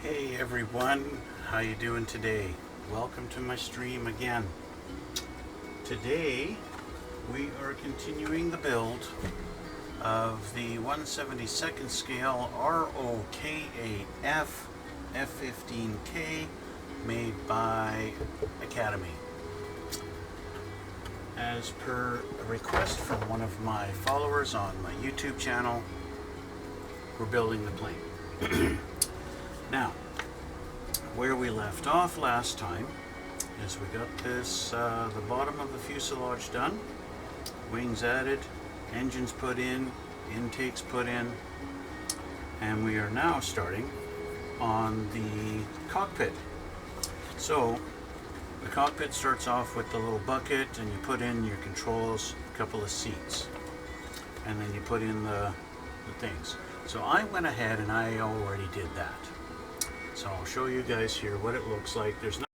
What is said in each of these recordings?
Hey everyone, how you doing today? Welcome to my stream again. Today we are continuing the build of the 1/72nd scale ROKAF F-15K made by Academy. As per a request from one of my followers on my YouTube channel, we're building the plane. Now, where we left off last time is we got this, the bottom of the fuselage done, wings added, engines put in, intakes put in, and we are now starting on the cockpit. So, the cockpit starts off with the little bucket and you put in your controls, a couple of seats, and then you put in the things. So I went ahead and I already did that. So I'll show you guys here what it looks like. There's not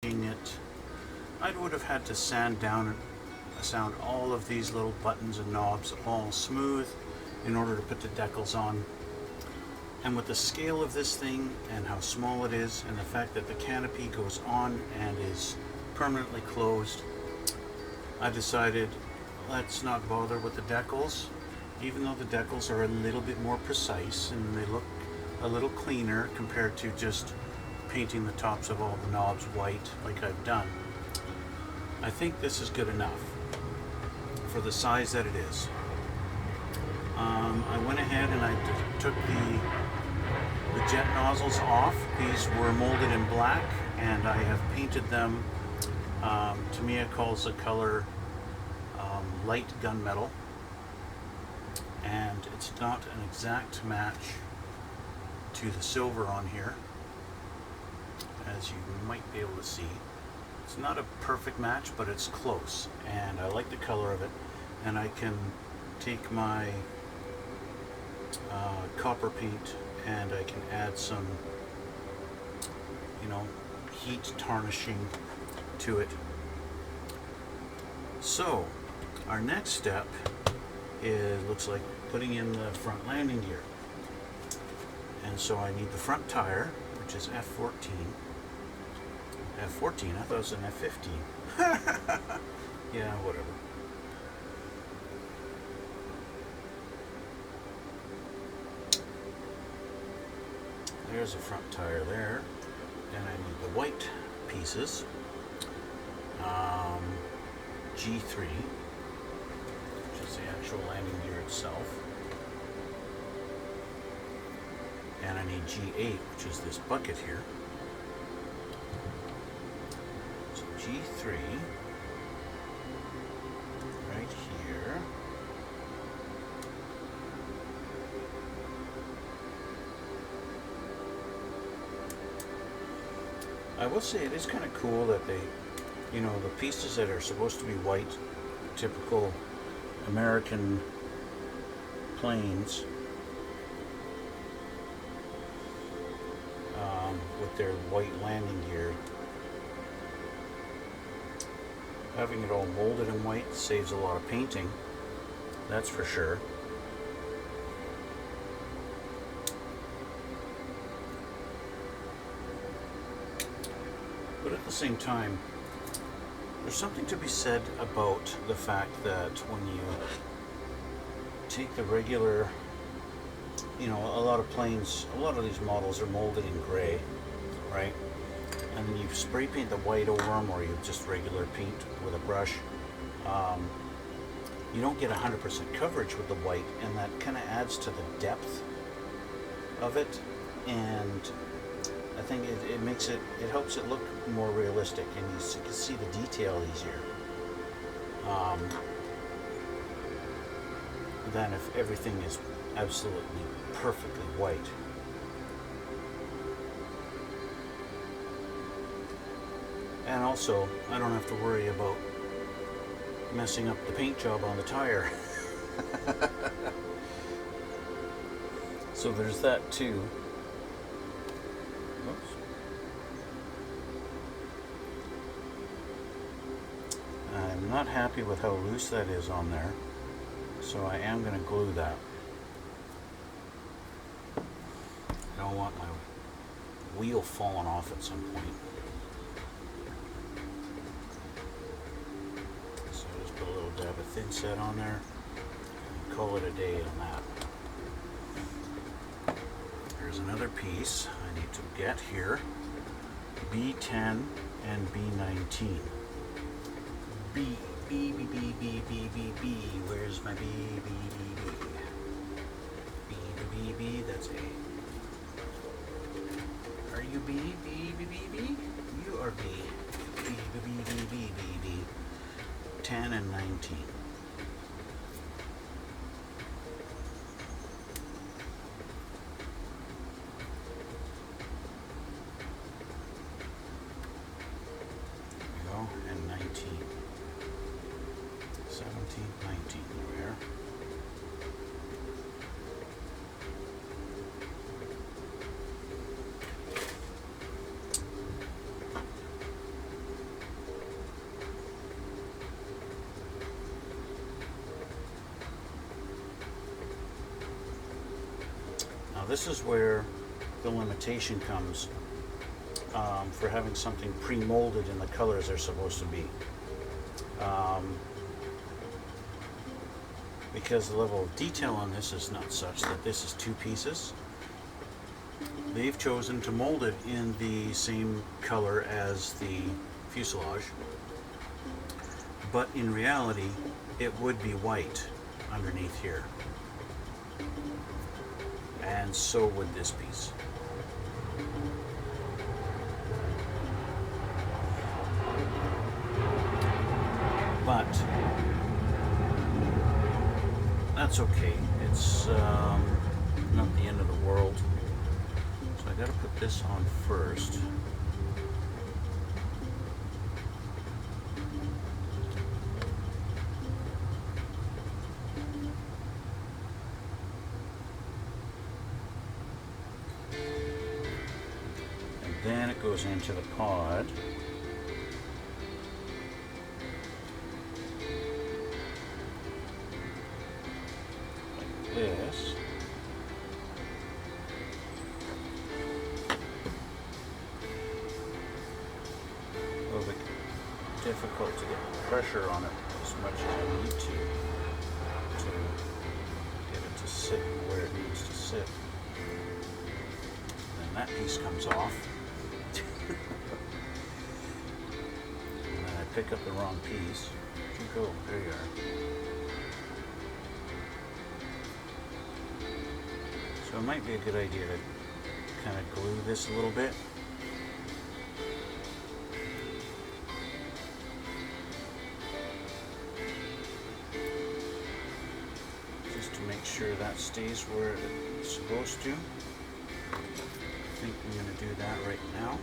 it. I would have had to sand all of these little buttons and knobs all smooth in order to put the decals on. And with the scale of this thing and how small it is and the fact that the canopy goes on and is permanently closed, I decided let's not bother with the decals, even though the decals are a little bit more precise and they look a little cleaner compared to just painting the tops of all the knobs white like I've done. I think this is good enough for the size that it is. I went ahead and I took the jet nozzles off. These were molded in black and I have painted them. Tamiya calls the color light gunmetal, and it's not an exact match to the silver on here, as you might be able to see. It's not a perfect match, but it's close, and I like the color of it. And I can take my copper paint and I can add some, heat tarnishing to it. So our next step looks like putting in the front landing gear. And so I need the front tire, which is F-14. F-14? I thought it was an F-15. Yeah, whatever. There's a front tire there. Then I need the white pieces. G3, which is the actual landing gear itself. And I need G8, which is this bucket here. So G3, right here. I will say it is kind of cool that they, the pieces that are supposed to be white, typical American planes, with their white landing gear, having it all molded in white saves a lot of painting, that's for sure. But at the same time, there's something to be said about the fact that when you take the regular, a lot of planes, a lot of these models are molded in gray, right? And then you spray paint the white over them, or you just regular paint with a brush. You don't get 100% coverage with the white, and that kind of adds to the depth of it. And I think it helps it look more realistic, and you can see the detail easier than if everything is absolutely perfectly white. And also, I don't have to worry about messing up the paint job on the tire. So there's that too. Oops. I'm not happy with how loose that is on there, so I am going to glue that. I don't want my wheel falling off at some point. So just put a little dab of thin set on there and call it a day on that. There's another piece I need to get here. B10 and B19. B, B, B, B, B, B, B, B. Where's my B, B, B, B? B, B, B, B, that's A. Are you B, B, B, B, B? You are B. B, B, B, B, B, B, B. 10 and 19. And 19, 17, 19, there we are. Now this is where the limitation comes. For having something pre-molded in the colors they're supposed to be. Because the level of detail on this is not such that this is two pieces. They've chosen to mold it in the same color as the fuselage, but in reality it would be white underneath here, and so would this piece. But that's okay. It's not the end of the world. So I got to put this on first. And then it goes into the pod. This. A little bit difficult to get pressure on it as much as I need to get it to sit where it needs to sit. And then that piece comes off. And then I pick up the wrong piece. Where'd you go? There you are. So it might be a good idea to kind of glue this a little bit. Just to make sure that stays where it's supposed to. I think I'm going to do that right now.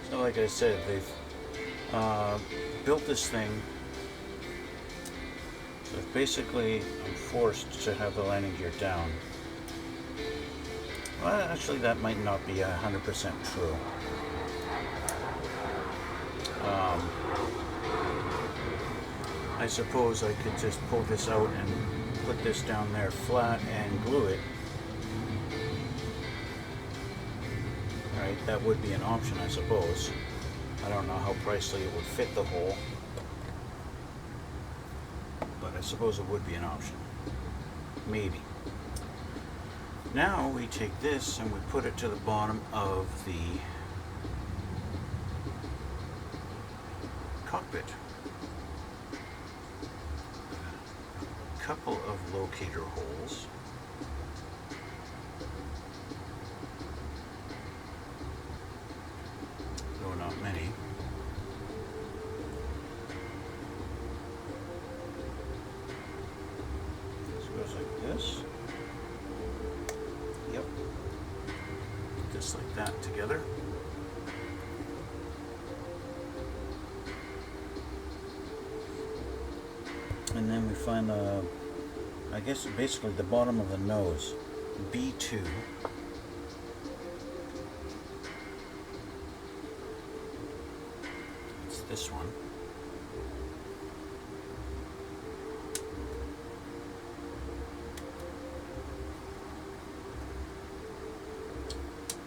So like I said, they've built this thing. So basically I'm forced to have the landing gear down. Well, actually that might not be 100% true. I suppose I could just pull this out and put this down there flat and glue it. Right, that would be an option, I suppose. I don't know how pricely it would fit the hole, but I suppose it would be an option. Maybe. Now we take this and we put it to the bottom of the cockpit. A couple of locator holes. Though not many. This goes like this. Yep. Just like that together. find the, I guess basically the bottom of the nose, B2. It's this one.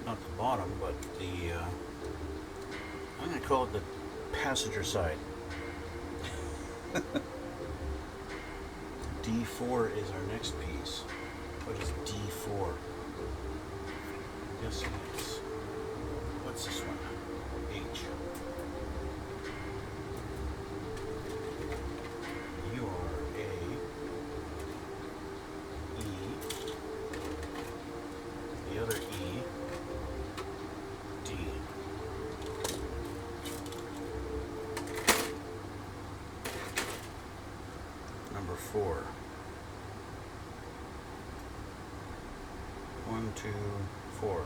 Not the bottom, but the, I'm going to call it the passenger side. D4 is our next piece. What is D4? I'm guessing it's, what's this one? H. You are A, E, the other E, D. Number 4. 1, 2, 4.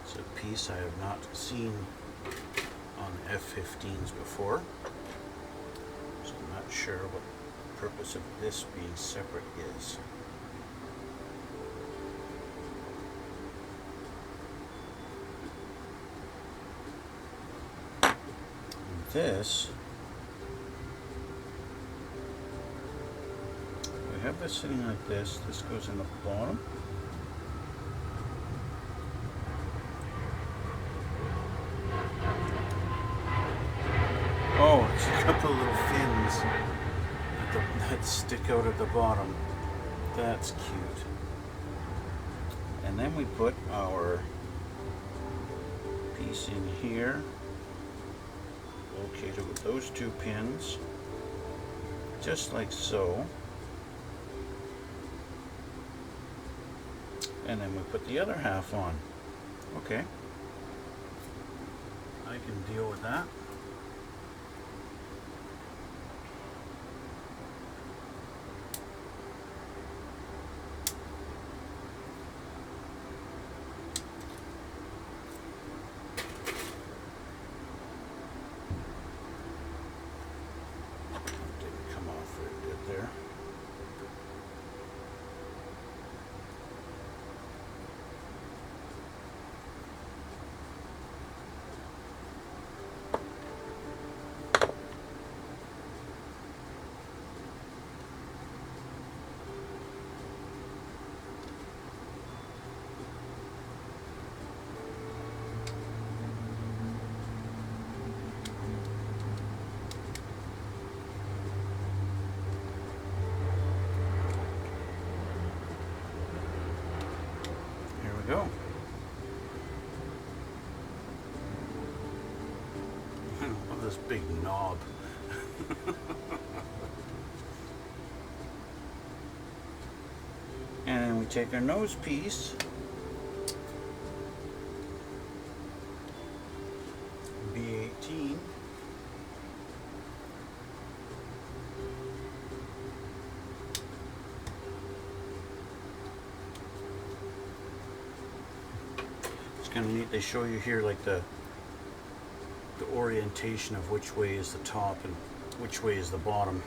It's a piece I have not seen on F-15s before, so I'm not sure what the purpose of this being separate is. And this, we have this sitting like this. This goes in the bottom. Oh, it's a couple of little fins that stick out at the bottom. That's cute. And then we put our piece in here, located with those 2 pins, just like so. And then we put the other half on. Okay. I can deal with that. Didn't come off very good there. Go. I love this big knob. And then we take our nose piece, B18, kind of neat. They show you here like the orientation of which way is the top and which way is the bottom.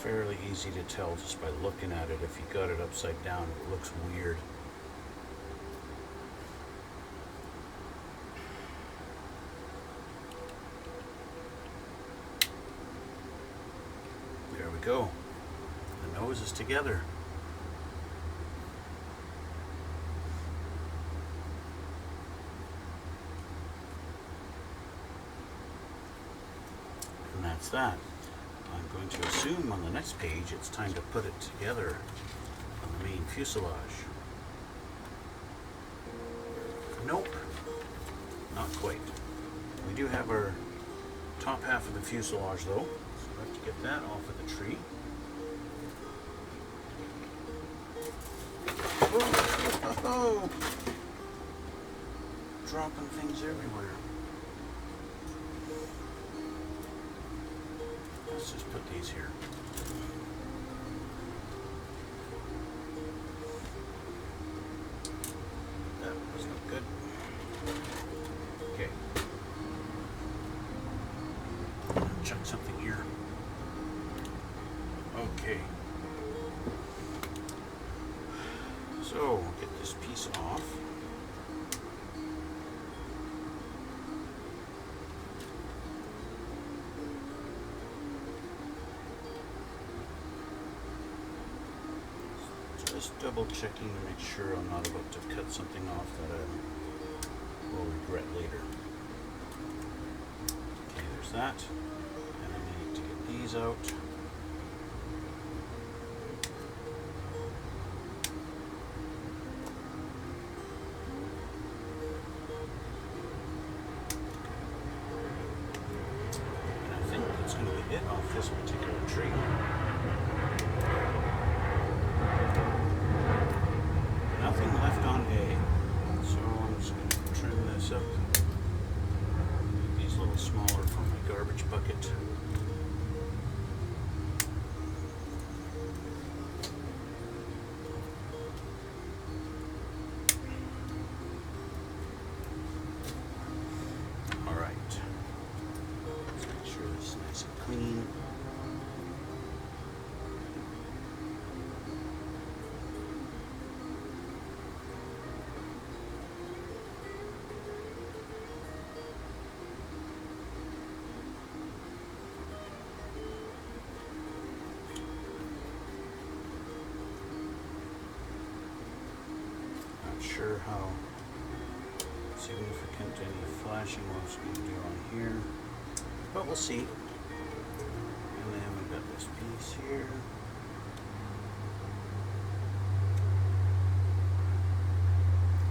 Fairly easy to tell just by looking at it. If you got it upside down, it looks weird. There we go. The nose is together. And that's that. I'm going to assume on the next page it's time to put it together on the main fuselage. Nope, not quite. We do have our top half of the fuselage though, so we have to get that off of the tree. Oh. dropping things everywhere. Let's just put these here. That was not good. Okay. Chuck something here. Okay. So, get this piece off. Just double checking to make sure I'm not about to cut something off that I will regret later. Okay, there's that. And I need to get these out. Off this particular tree. Nothing left on A, so I'm just going to trim this up. Make these a little smaller for my garbage bucket. Clean. Not sure how significant any flashing was going to do on here, but we'll see. And then we've got this piece here.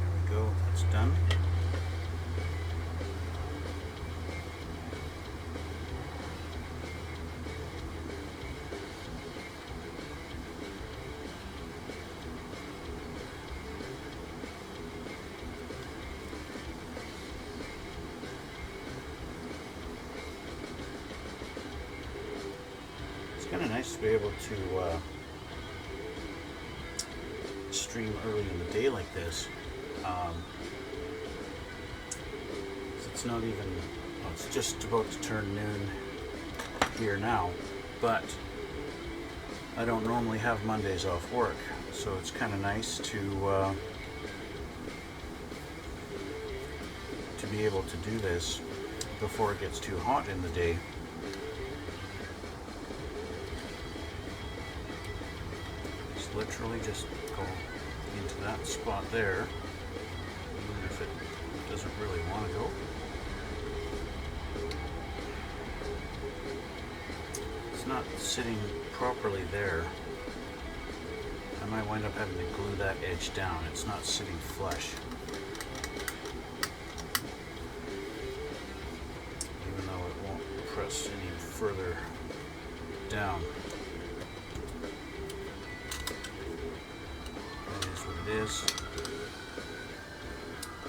There we go, that's done. It's kind of nice to be able to stream early in the day like this. It's not even, well, it's just about to turn noon here now, but I don't normally have Mondays off work, so it's kind of nice to be able to do this before it gets too hot in the day. Literally just go into that spot there, even if it doesn't really want to go. It's not sitting properly there. I might wind up having to glue that edge down. It's not sitting flush. Even though it won't press any further down. It is.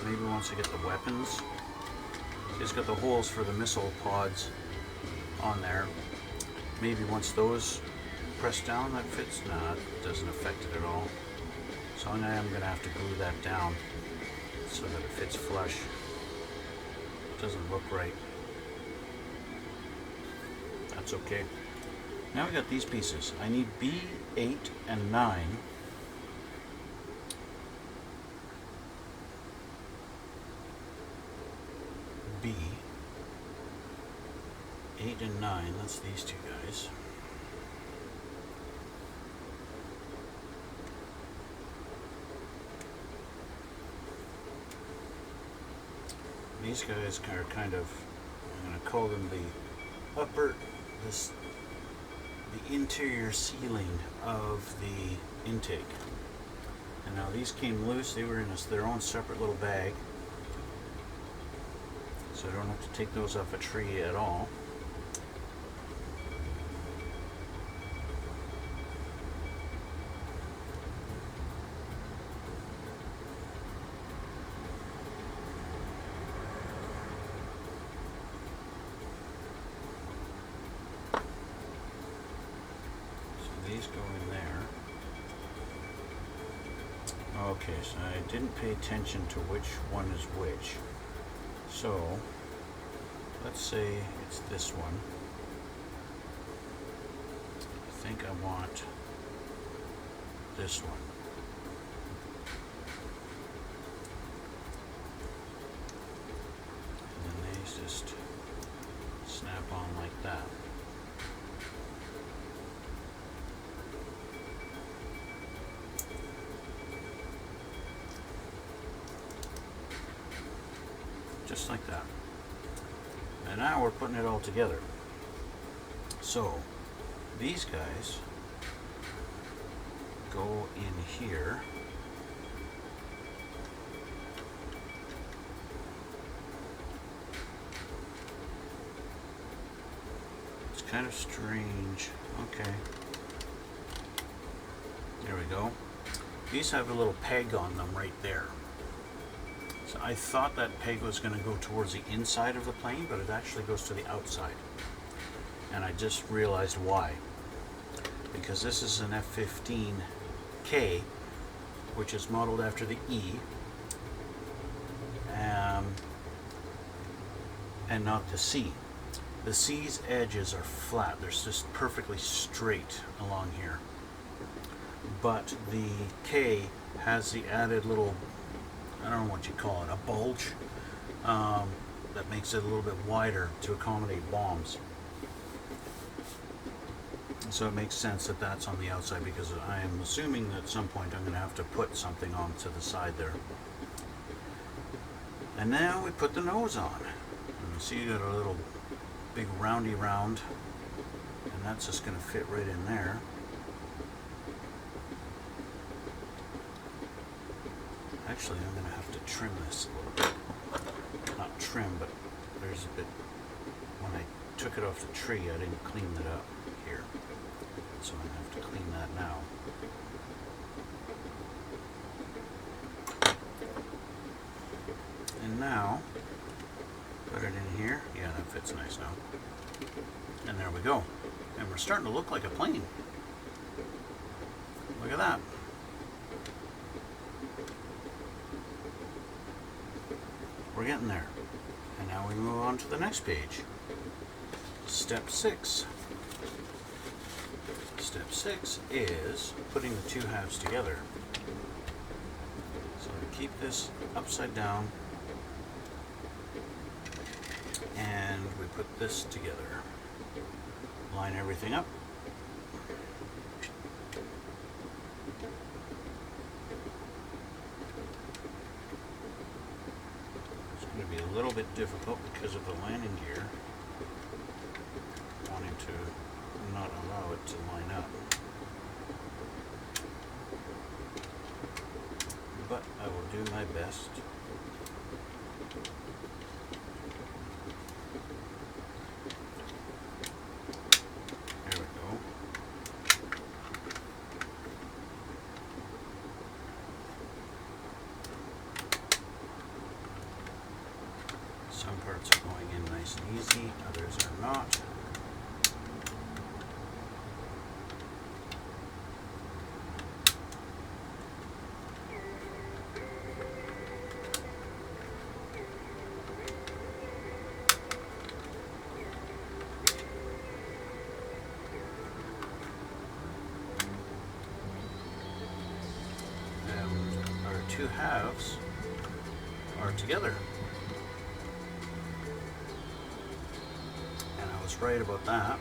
Maybe once I get the weapons, it's got the holes for the missile pods on there. Maybe once those press down, that fits. Nah, it doesn't affect it at all. So I am going to have to glue that down so that it fits flush. It doesn't look right. That's okay. Now we got these pieces. I need B8 and 9. B 8 and 9, that's these two guys. These guys are kind of, I'm going to call them the the interior ceiling of the intake. And now these came loose, they were in their own separate little bag. So I don't have to take those off a tree at all. Okay, so I didn't pay attention to which one is which. So, let's say it's this one. I think I want this one. And then these just snap on like that. Just like that. And now we're putting it all together. So these guys go in here. It's kind of strange. Okay. There we go. These have a little peg on them right there. So I thought that peg was going to go towards the inside of the plane, but it actually goes to the outside. And I just realized why. Because this is an F-15K, which is modeled after the E, and not the C. The C's edges are flat. They're just perfectly straight along here. But the K has the added little, I don't know what you call it, a bulge that makes it a little bit wider to accommodate bombs. So it makes sense that that's on the outside, because I am assuming that at some point I'm going to have to put something onto the side there. And now we put the nose on. And you see you got a little big roundy round, and that's just going to fit right in there. Actually, I'm going to have to trim this a little bit. Not trim, but there's a bit, when I took it off the tree, I didn't clean that up here. So I'm going to have to clean that now. And now, put it in here. Yeah, that fits nice now. And there we go. And we're starting to look like a plane. Look at that. We're getting there. And now we move on to the next page. Step 6. Step 6 is putting the two halves together. So we keep this upside down, and we put this together. Line everything up. It's going to be a little bit difficult because of the landing gear wanting to not allow it to line up. But I will do my best. There we go. Some parts are going in nice and easy, others are not. Two halves are together. And I was right about that.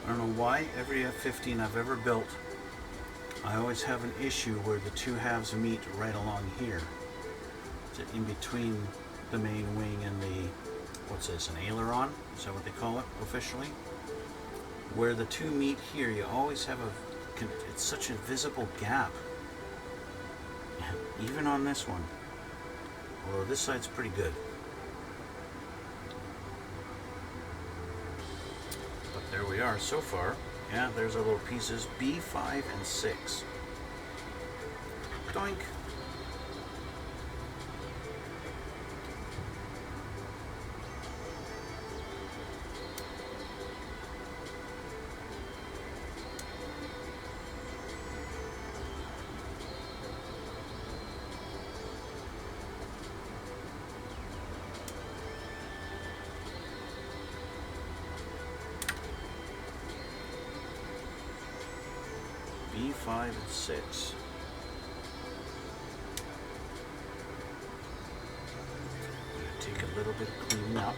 I don't know why every F-15 I've ever built, I always have an issue where the two halves meet right along here. In between the main wing and the, what's this, an aileron? Is that what they call it officially? Where the two meet here, you always have a, it's such a visible gap. Even on this one. Although this side's pretty good. But there we are so far. Yeah, there's our little pieces, B5 and 6. Doink. B5 and 6. Take a little bit of cleaning up.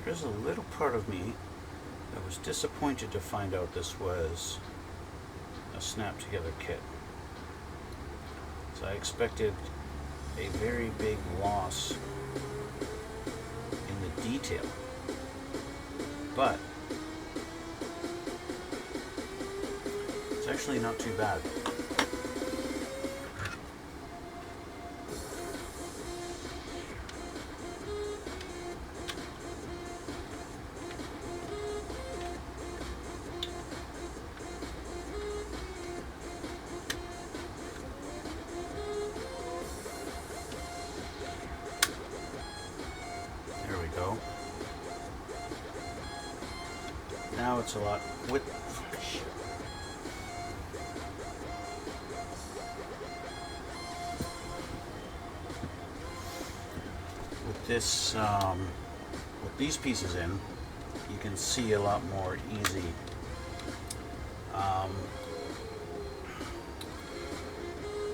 There's a little part of me that was disappointed to find out this was a snap together kit. So I expected a very big loss in the detail, but it's actually not too bad. Now it's a lot with this with these pieces in, you can see a lot more easy.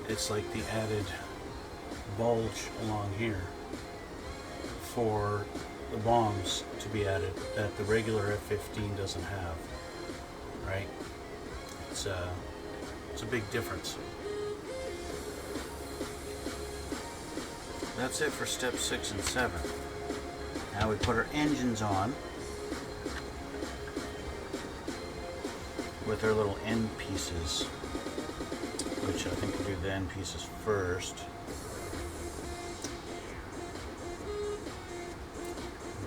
It's like the added bulge along here for the bombs to be added that the regular F-15 doesn't have, right? It's a big difference. That's it for step 6 and 7. Now we put our engines on with our little end pieces, which I think we do the end pieces first.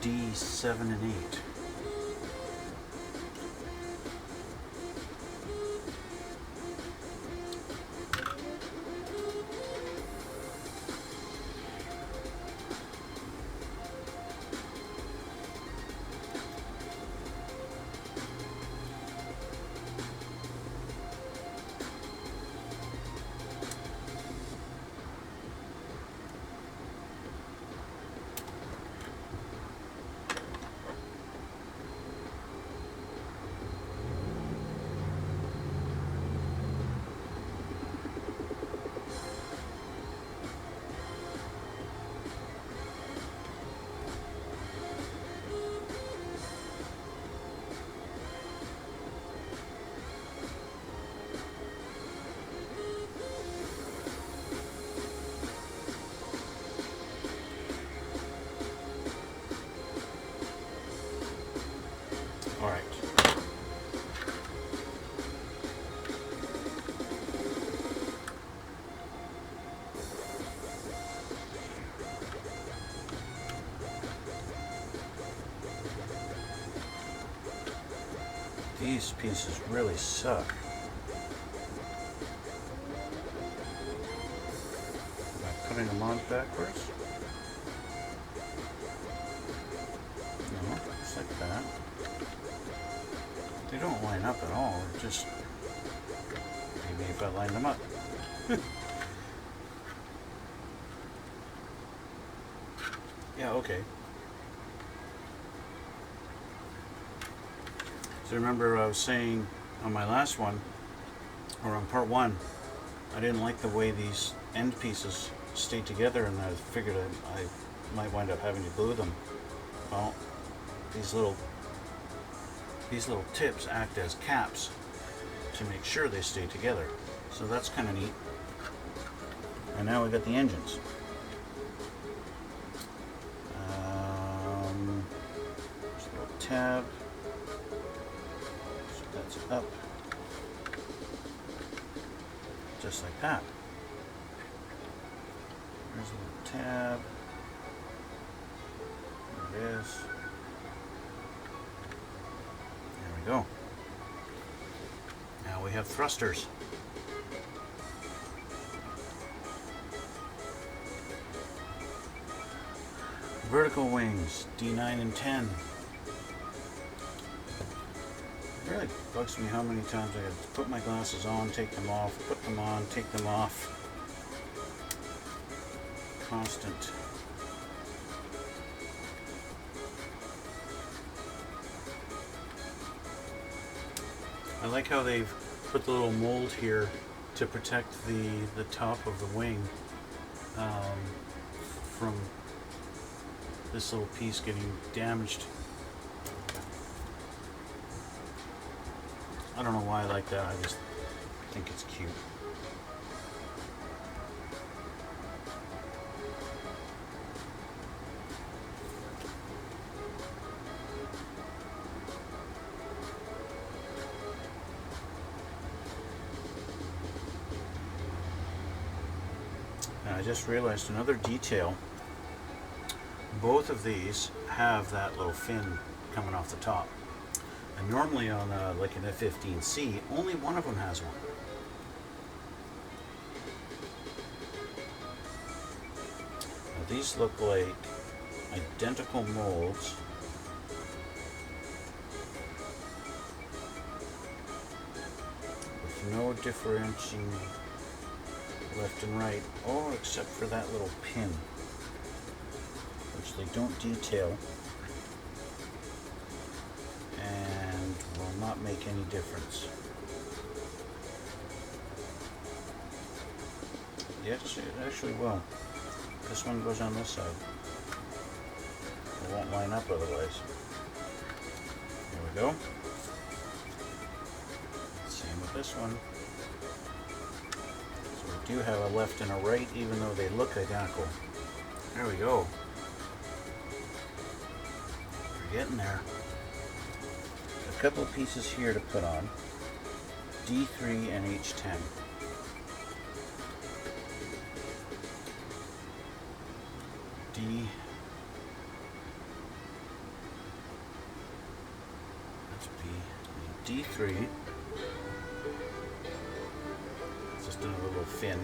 D7 and 8. All right. These pieces really suck. Am I putting them on backwards? No, just like that. They don't line up at all, just maybe if I line them up. Yeah, okay. So remember I was saying on my last one, or on part 1, I didn't like the way these end pieces stayed together, and I figured I might wind up having to glue them. Well, these little tips act as caps to make sure they stay together. So that's kind of neat. And now we got the engines. There's a little tab. So that's up. just like that. There's a little tab. There it is. There we go. Now we have thrusters. Vertical wings, D9 and 10. It really bugs me how many times I have to put my glasses on, take them off, put them on, take them off. Constant. I like how they've put the little mold here to protect the top of the wing from this little piece getting damaged. I don't know why I like that, I just think it's cute. Now I just realized another detail. Both of these have that little fin coming off the top. And normally on like an F-15C, only one of them has one. Now these look like identical molds. With no differentiating left and right, all except for that little pin, which they don't detail and will not make any difference. Yes, it actually will. This one goes on this side. It won't line up otherwise. There we go. Same with this one. So we do have a left and a right, even though they look identical. There we go. We're getting there. A couple of pieces here to put on. D3 and H10. That's B. D3. Just another little fin.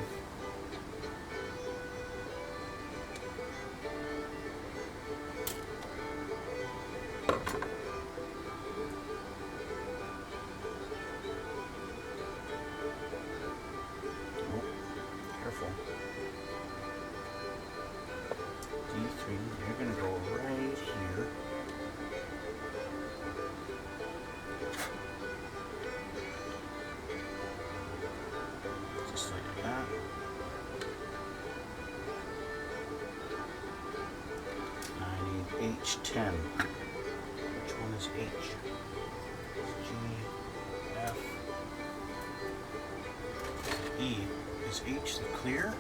You're going to go right here. Just like that. I need H10. Which one is H? G, F, E. Is H the clear?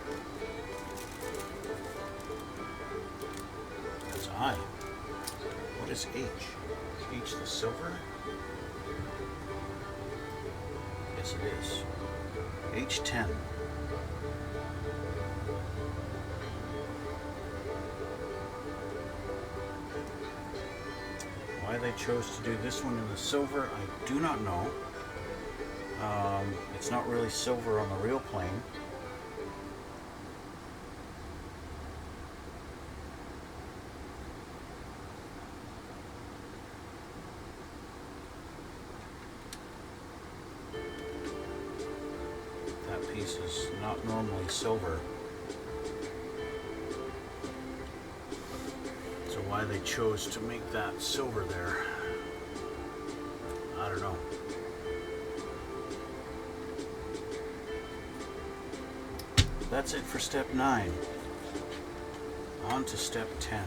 I. What is H? Is H the silver? Yes, it is. H10. Why they chose to do this one in the silver, I do not know. It's not really silver on the real plane. Piece is not normally silver, so why they chose to make that silver there, I don't know. That's it for step 9. On to step 10.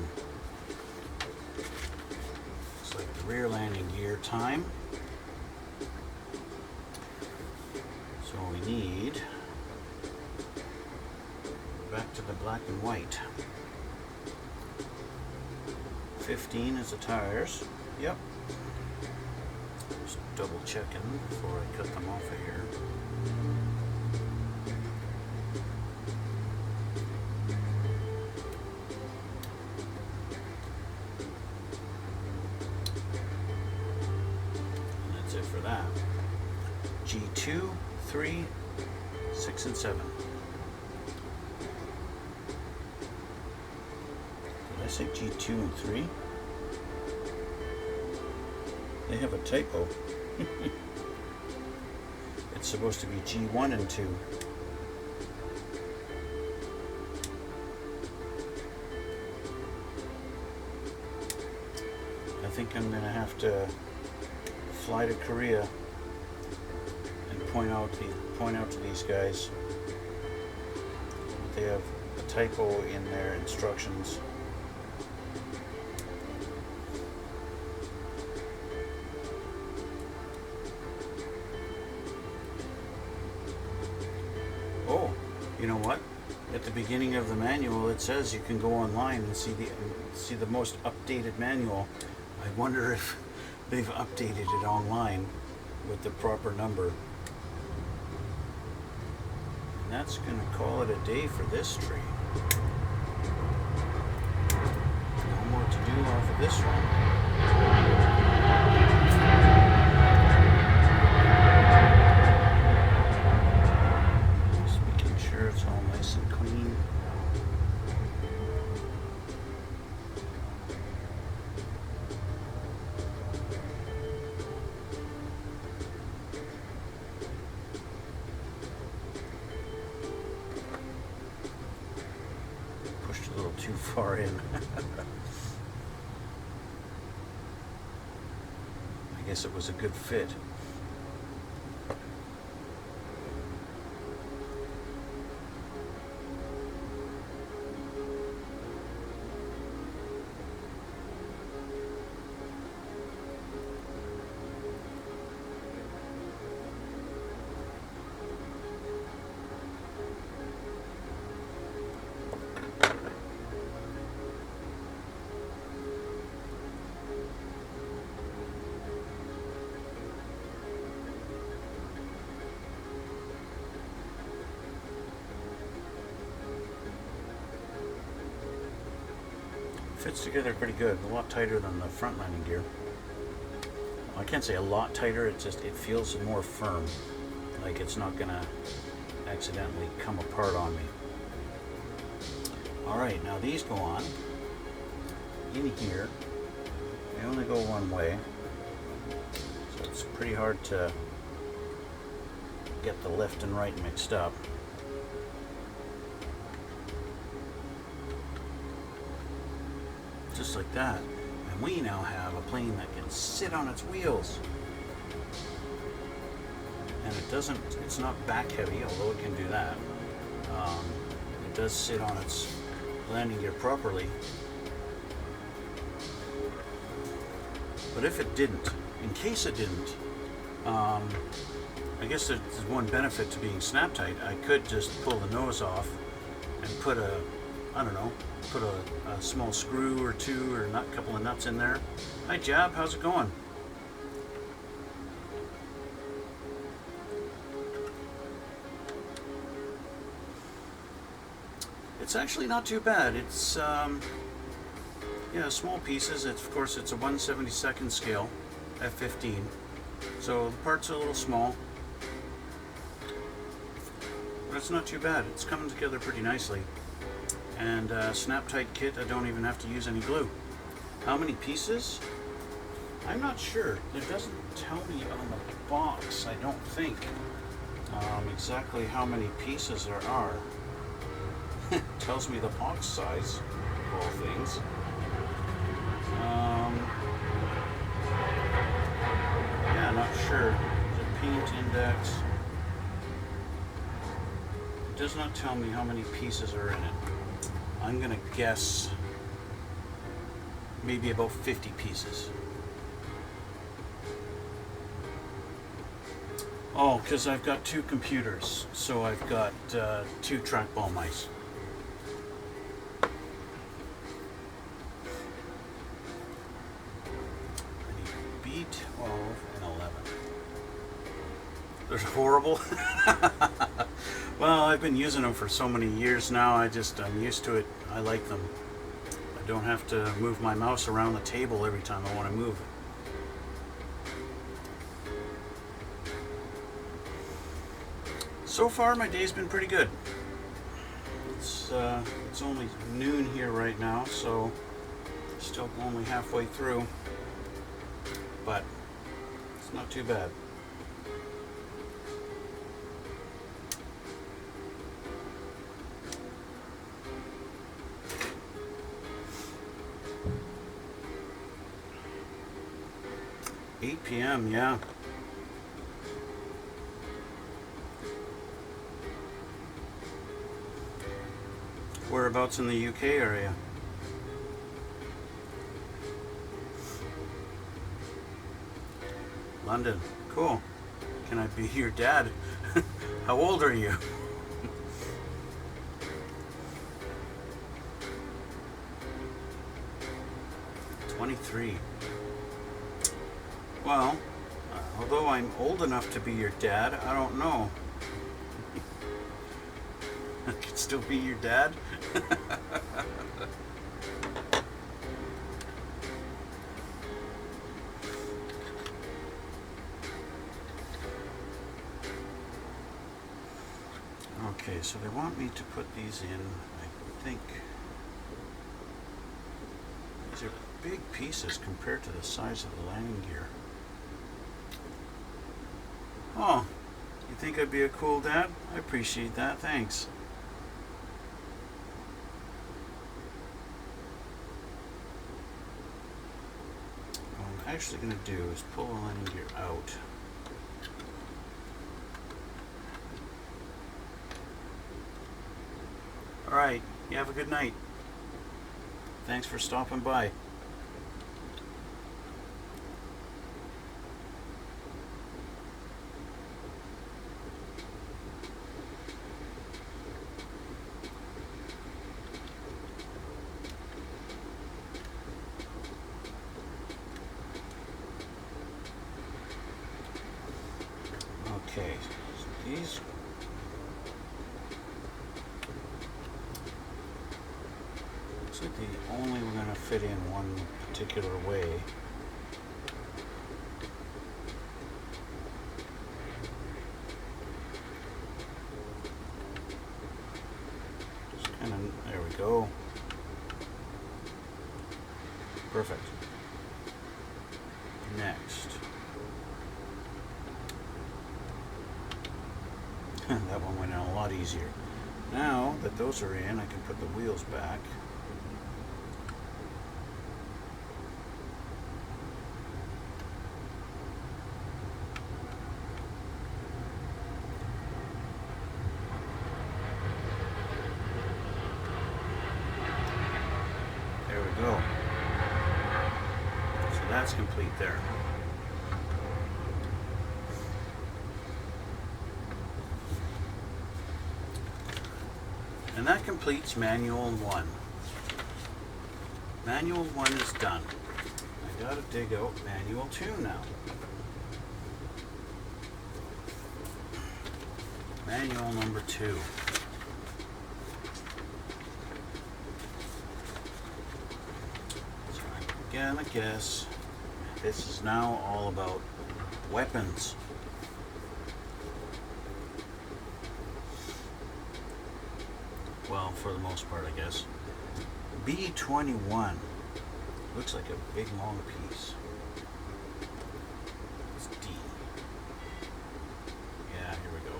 It's like the rear landing gear time. So we need back to the black and white. 15 is the tires. Yep. Just double checking before I cut them off of here. that. G2, 3, 6, and 7. Did I say G2 and 3? They have a typo. It's supposed to be G1 and 2. I think I'm going to have to fly to Korea and point out to these guys that they have a typo in their instructions. Oh, you know what? At the beginning of the manual, it says you can go online and see the most updated manual. I wonder if they've updated it online with the proper number. And that's going to call it a day for this tree. No more to do off of this one. Just making sure it's all nice and clean. Pushed a little too far in. I guess it was a good fit. Fits together pretty good, a lot tighter than the front landing gear. I can't say a lot tighter, it feels more firm, like it's not gonna accidentally come apart on me. Alright, now these go on in here. They only go one way, so it's pretty hard to get the left and right mixed up. Just like that, and we now have a plane that can sit on its wheels, and it's not back heavy, although it can do that. It does sit on its landing gear properly, but if it didn't, in case it didn't, I guess there's one benefit to being snap tight. I could just pull the nose off and put a small screw or two or a couple of nuts in there. Hi Jab, how's it going? It's actually not too bad. It's small pieces. Of course it's a 1/72 scale F-15, so the parts are a little small, but it's not too bad. It's coming together pretty nicely. And snap tight kit, I don't even have to use any glue. How many pieces? I'm not sure. It doesn't tell me on the box, I don't think, exactly how many pieces there are. It tells me the box size of all things. Yeah, not sure. The paint index. It does not tell me how many pieces are in it. I'm gonna guess maybe about 50 pieces. Oh, because I've got two computers, so I've got two trackball mice. I need B12 and 11. They're horrible. Well, I've been using them for so many years now, I'm used to it. I like them. I don't have to move my mouse around the table every time I want to move. So far, my day's been pretty good. It's only noon here right now, so still only halfway through, but it's not too bad. $8 p.m., yeah. Whereabouts in the UK area? London. Cool. Can I be your dad? How old are you? 23. Well, although I'm old enough to be your dad, I don't know. I could still be your dad. Okay, so they want me to put these in, I think. These are big pieces compared to the size of the landing gear. Oh, you think I'd be a cool dad? I appreciate that, thanks. What I'm actually going to do is pull the landing gear out. Alright, you have a good night. Thanks for stopping by. Okay, so these looks like the only we're going to fit in one particular way. Just kind of, there we go. Perfect. Next. That one went in a lot easier. Now that those are in, I can put the wheels back. There we go. So that's complete there. And that completes Manual 1. Manual 1 is done. I gotta dig out Manual 2 now. Manual number 2. So again, I guess this is now all about weapons. Well, for the most part, I guess. B-21 looks like a big long piece. It's D. Yeah, here we go.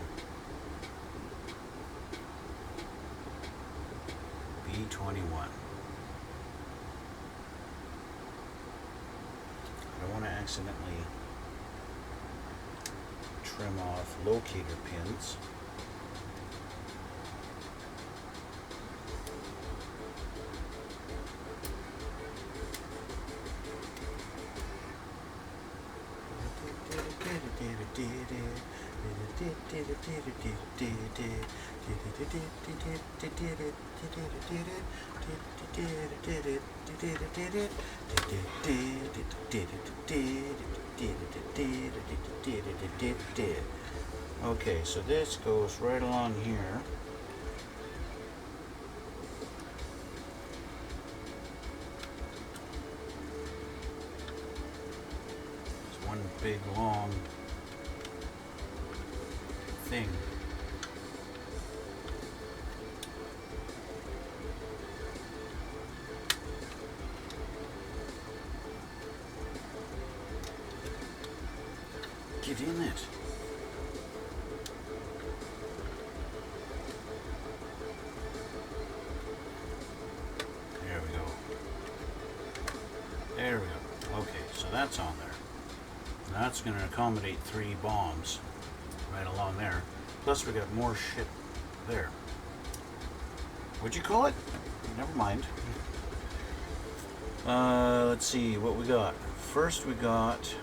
B-21. I don't want to accidentally trim off locator pins. Okay, so this goes right along here. It's one big long thing. Get in it. There we go. There we go. Okay, so that's on there. That's going to accommodate 3 bombs right along there. Plus we got more shit there. What'd you call it? Never mind. Let's see what we got. First we got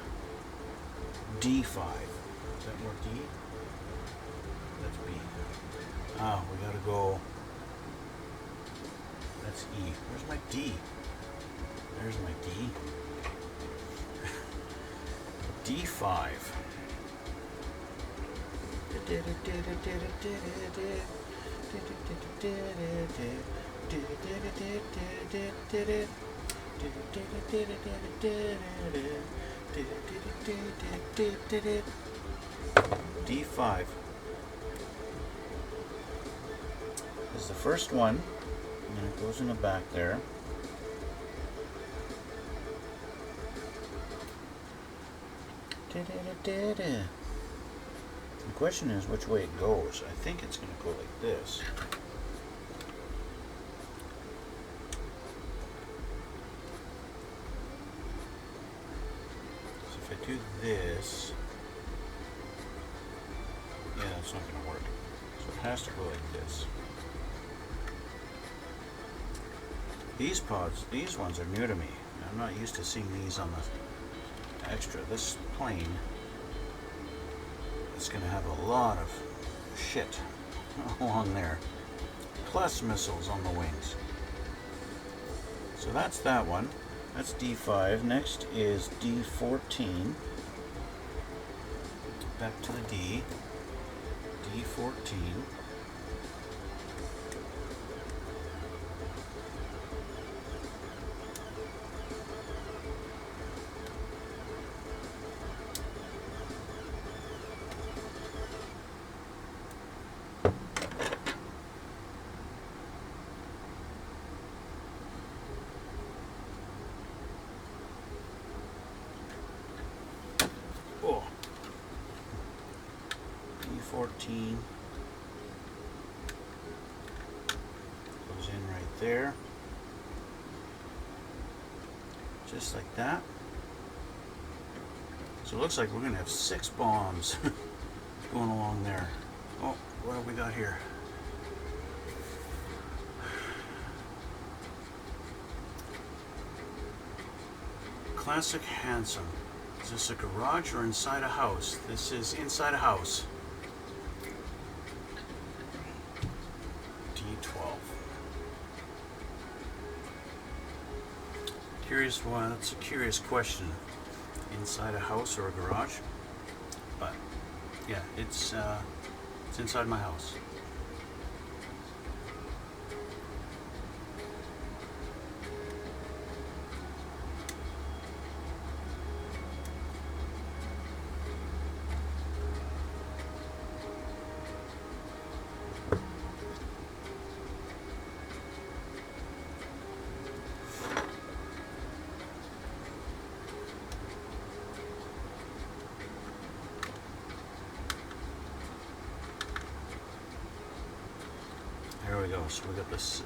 D5. Is that more D? That's B. Ah, we gotta go. That's E. Where's my D? There's my D. D5. D5 is the first one, and it goes in the back there. The question is which way it goes. I think it's going to go like this. So if I do this, yeah, that's not going to work. So it has to go like this. These pods, these ones are new to me. I'm not used to seeing these on the extra. This plane is going to have a lot of shit along there, plus missiles on the wings. So that's that one. That's D5. Next is D14. Back to the D. D14. Oh. D14 goes in right there, just like that. So it looks like we're going to have 6 bombs going along there. Oh, what have we got here? Classic handsome. Is this a garage or inside a house? This is inside a house. D12. Curious one. That's a curious question. Inside a house or a garage? But yeah, it's inside my house. There we go. So we got this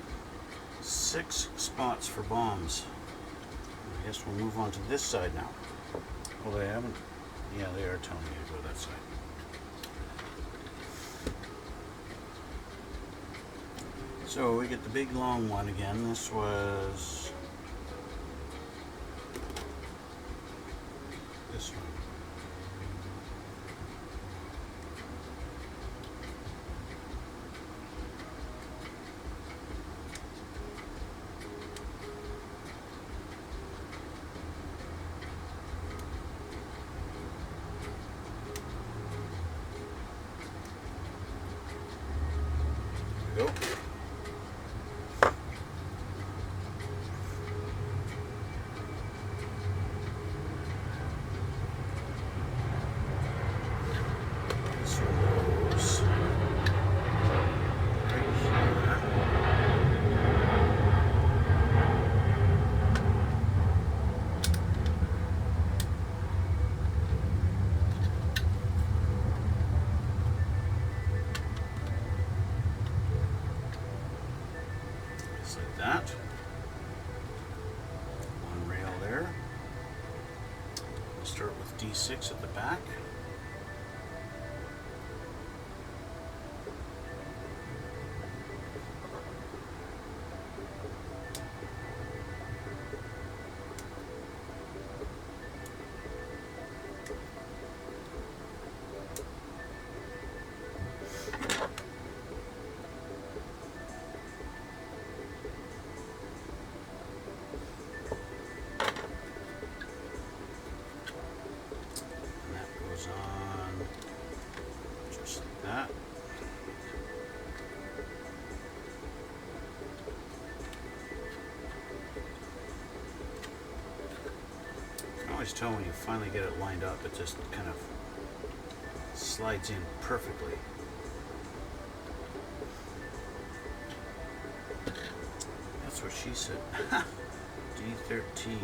6 spots for bombs. I guess we'll move on to this side now. Well, they haven't. Yeah, they are telling me to go that side. So we get the big long one again. This was this one. Go. that. One rail there. We'll start with D6 at the back. On just like that. You can always tell when you finally get it lined up, it just kind of slides in perfectly. That's what she said. D13.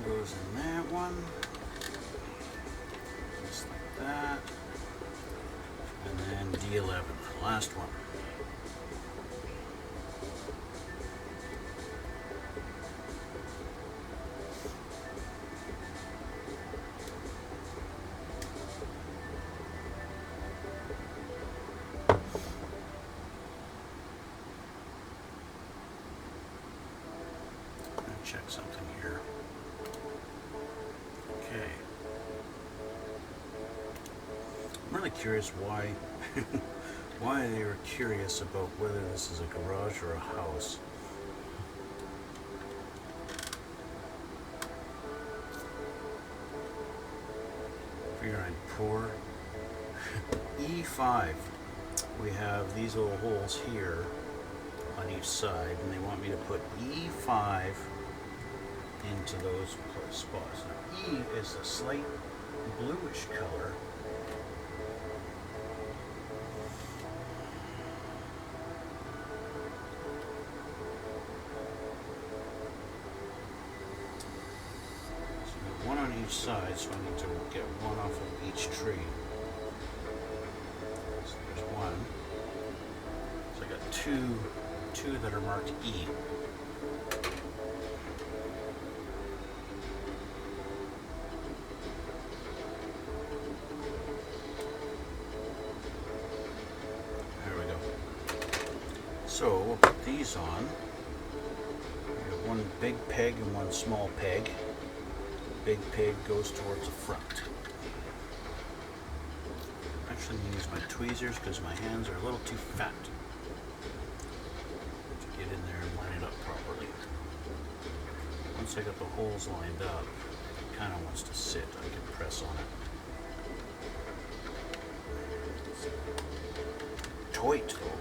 Goes in that one, just like that, and then D11, the last one. I'm going to check something here. Okay. I'm really curious why why they were curious about whether this is a garage or a house. Figure I'd pour. E5. We have these little holes here on each side, and they want me to put E5 into those spots. Now, E is a slight bluish color. So I got one on each side, so I need to get one off of each tree. So there's one. So I got two that are marked E. So we'll put these on. We have one big peg and one small peg. The big peg goes towards the front. I'm actually going to use my tweezers because my hands are a little too fat to get in there and line it up properly. Once I got the holes lined up, it kind of wants to sit. I can press on it. Tight though.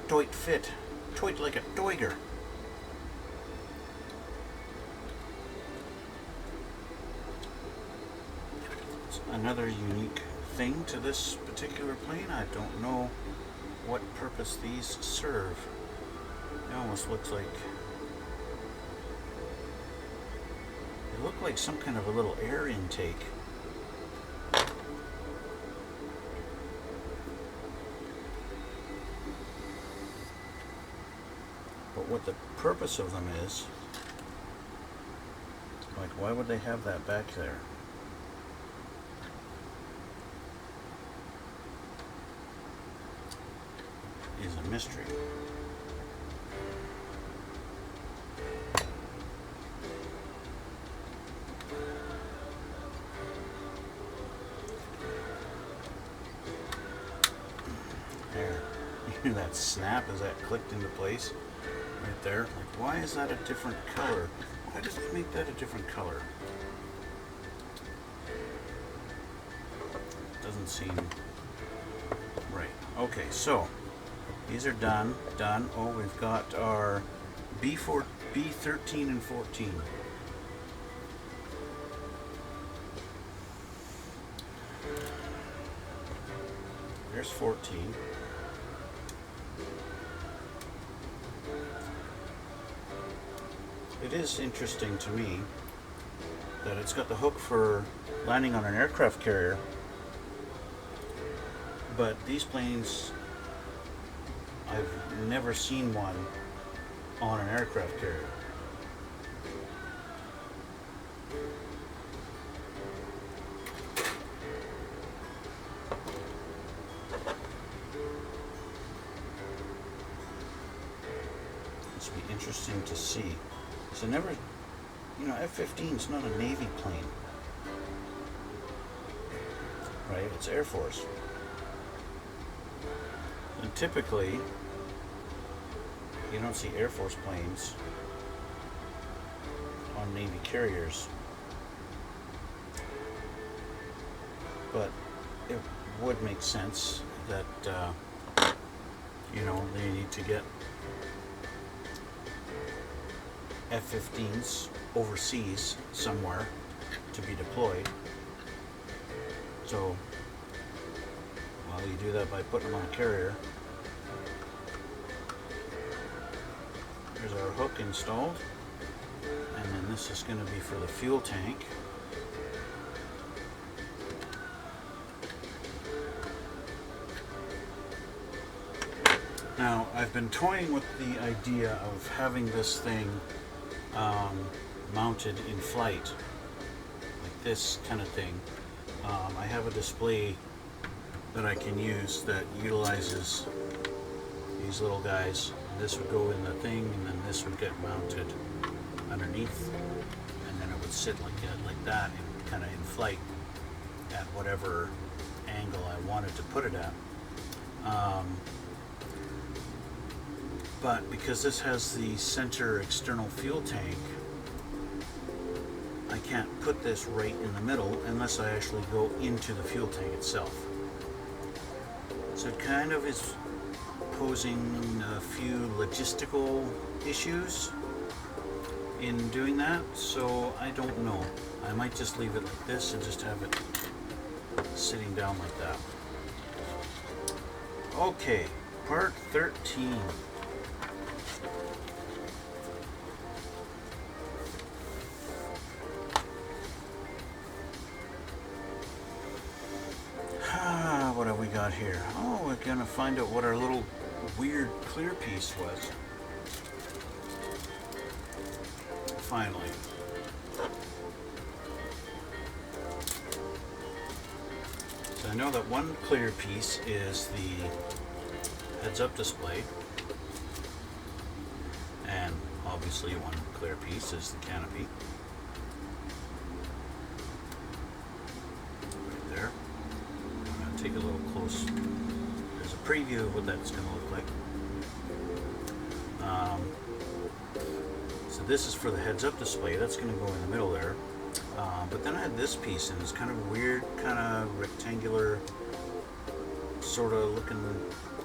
Toit fit. Toit like a doiger. It's another unique thing to this particular plane. I don't know what purpose these serve. It almost looks like they look like some kind of a little air intake. But what the purpose of them is, like, why would they have that back there? Is a mystery. There. You hear that snap as that clicked into place? Right there. Like, why is that a different color? Why did they make that a different color? Doesn't seem right. Okay, so these are done. Oh, we've got our B13 and 14. There's 14. It is interesting to me that it's got the hook for landing on an aircraft carrier, but these planes, I've never seen one on an aircraft carrier. This will be interesting to see. So never, you know, F-15 is not a Navy plane, right? It's Air Force. And typically, you don't see Air Force planes on Navy carriers. But it would make sense that, you know, they need to get F-15s overseas somewhere to be deployed. So, well, you do that by putting them on a carrier. There's our hook installed, and then this is going to be for the fuel tank. Now, I've been toying with the idea of having this thing mounted in flight, like this kind of thing. I have a display that I can use that utilizes these little guys. This would go in the thing, and then this would get mounted underneath, and then it would sit like that, and kind of in flight at whatever angle I wanted to put it at. But because this has the center external fuel tank, I can't put this right in the middle unless I actually go into the fuel tank itself. So it kind of is posing a few logistical issues in doing that, so I don't know. I might just leave it like this and just have it sitting down like that. Okay, part 13. What have we got here? Oh, we're gonna find out what our little weird clear piece was. Finally. So I know that one clear piece is the heads-up display, and obviously one clear piece is the canopy. Right there. I'm going to take a little close. There's a preview of what that's going to look like. So this is for the heads-up display. That's going to go in the middle there. But then I had this piece, and it's kind of a weird, kind of rectangular, sort of looking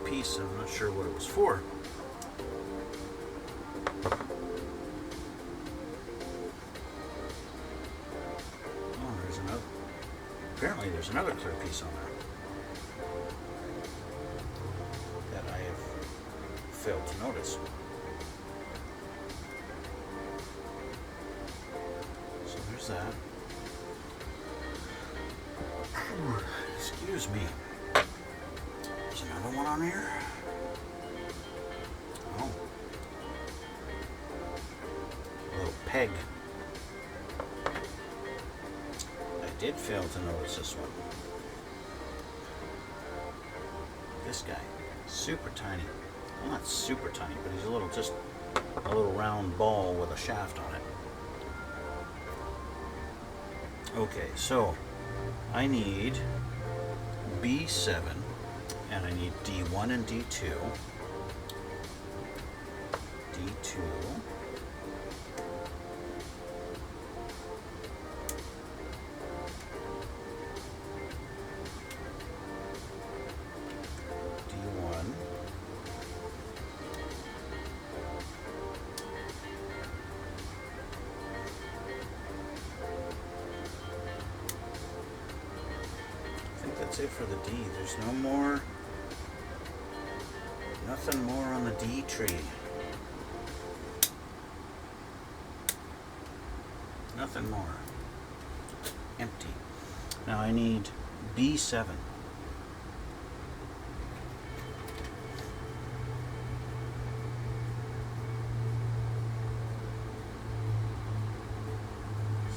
piece. I'm not sure what it was for. Oh, there's another. Apparently, there's another clear piece on there that I have failed to notice. So there's that. Excuse me. There's another one on here. Oh. A little peg. I did fail to notice this one. This guy. Super tiny. Well, not super tiny, but he's a little, just a little round ball with a shaft on it. Okay, so I need B7, and I need D1 and D2. D2. that's it for the D. There's no more, nothing more on the D tree. Nothing more. Empty. Now I need B7.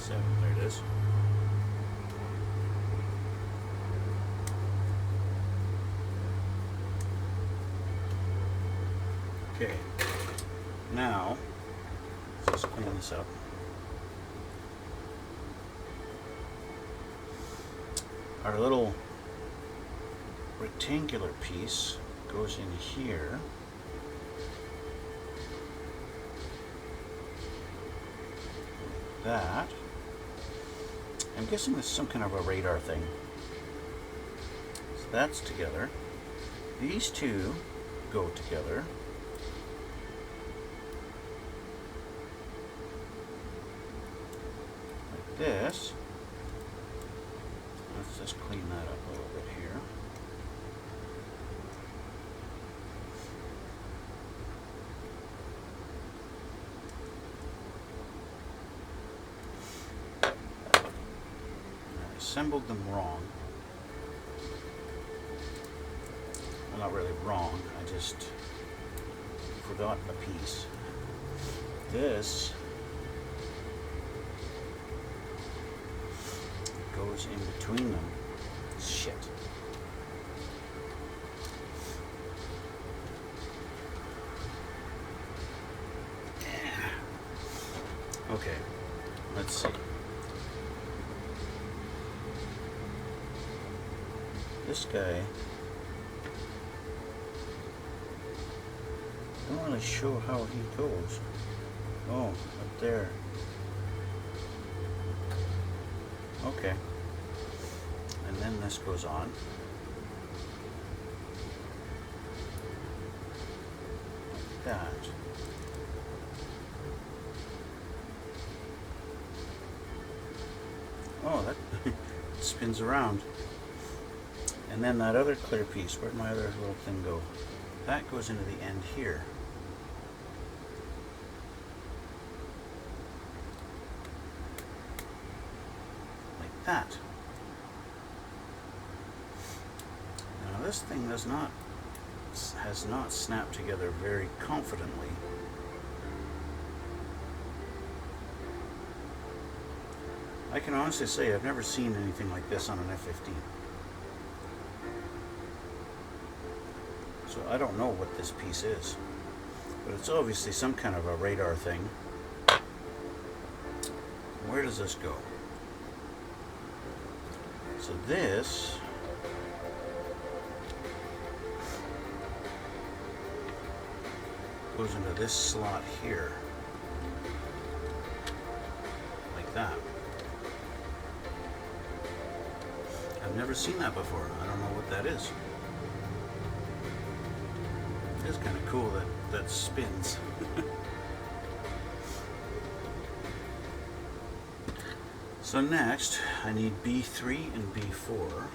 There it is. Okay. Now, let's just clean this up. Our little rectangular piece goes in here. Like that. I'm guessing this is some kind of a radar thing. So that's together. These two go together. Like this. Let's just clean that up a little bit here. I assembled them wrong. Well, not really wrong, I just forgot a piece. This goes in between them. Shit. Okay, let's see. This guy, I'm not really sure how he goes. Oh, up there. Okay. And then this goes on. Like that. Oh, that spins around. And then that other clear piece, where'd my other little thing go? That goes into the end here. Like that. Now this thing has not snapped together very confidently. I can honestly say I've never seen anything like this on an F-15. So I don't know what this piece is, but it's obviously some kind of a radar thing. Where does this go? So this goes into this slot here, like that. I've never seen that before. I don't know what that is. It is kind of cool that that spins. So next, I need B3 and B4.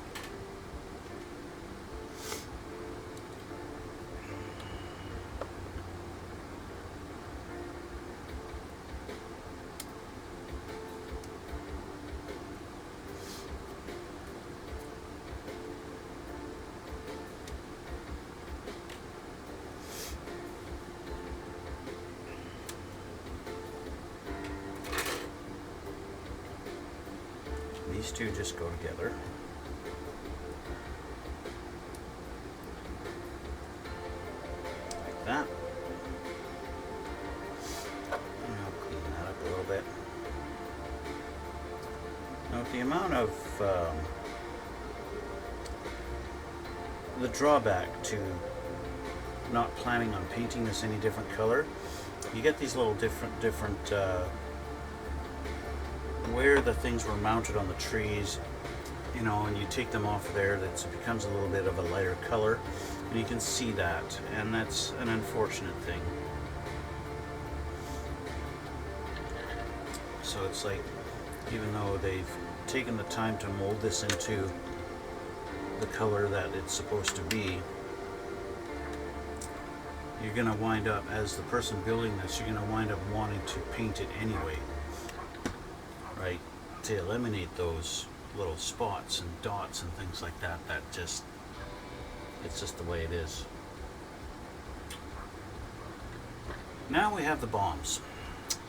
These two just go together. Like that. And I'll clean that up a little bit. Now the amount of the drawback to not planning on painting this any different color, you get these little different where the things were mounted on the trees, you know, and you take them off of there, it becomes a little bit of a lighter color, and you can see that, and that's an unfortunate thing. So it's like, even though they've taken the time to mold this into the color that it's supposed to be, you're going to wind up, as the person building this, you're going to wind up wanting to paint it anyway, right? To eliminate those little spots and dots and things like that, it's just the way it is. Now we have the bombs.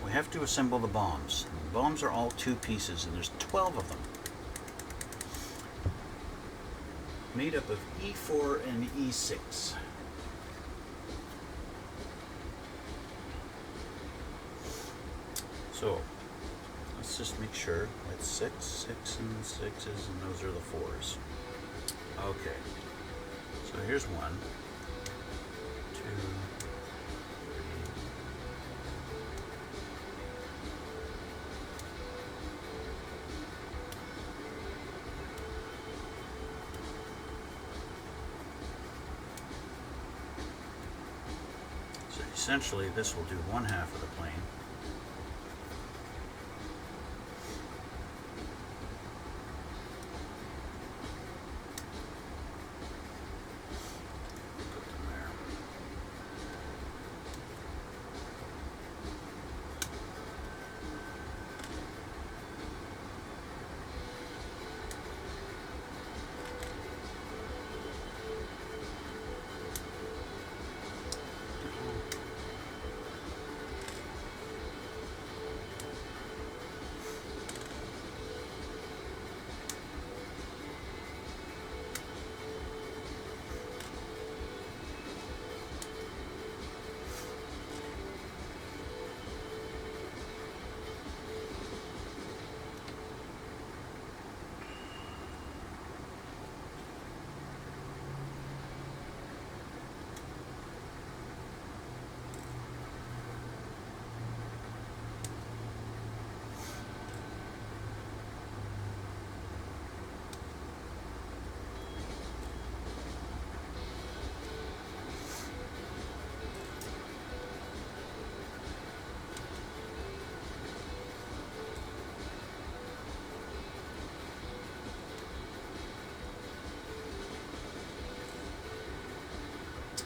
We have to assemble the bombs. The bombs are all 2 pieces, and there's 12 of them, made up of E4 and E6. So let's just make sure it's 6, 6 and 6s, and those are the 4s. Okay, so here's 1, 2, 3. So essentially this will do 1/2 of the plane.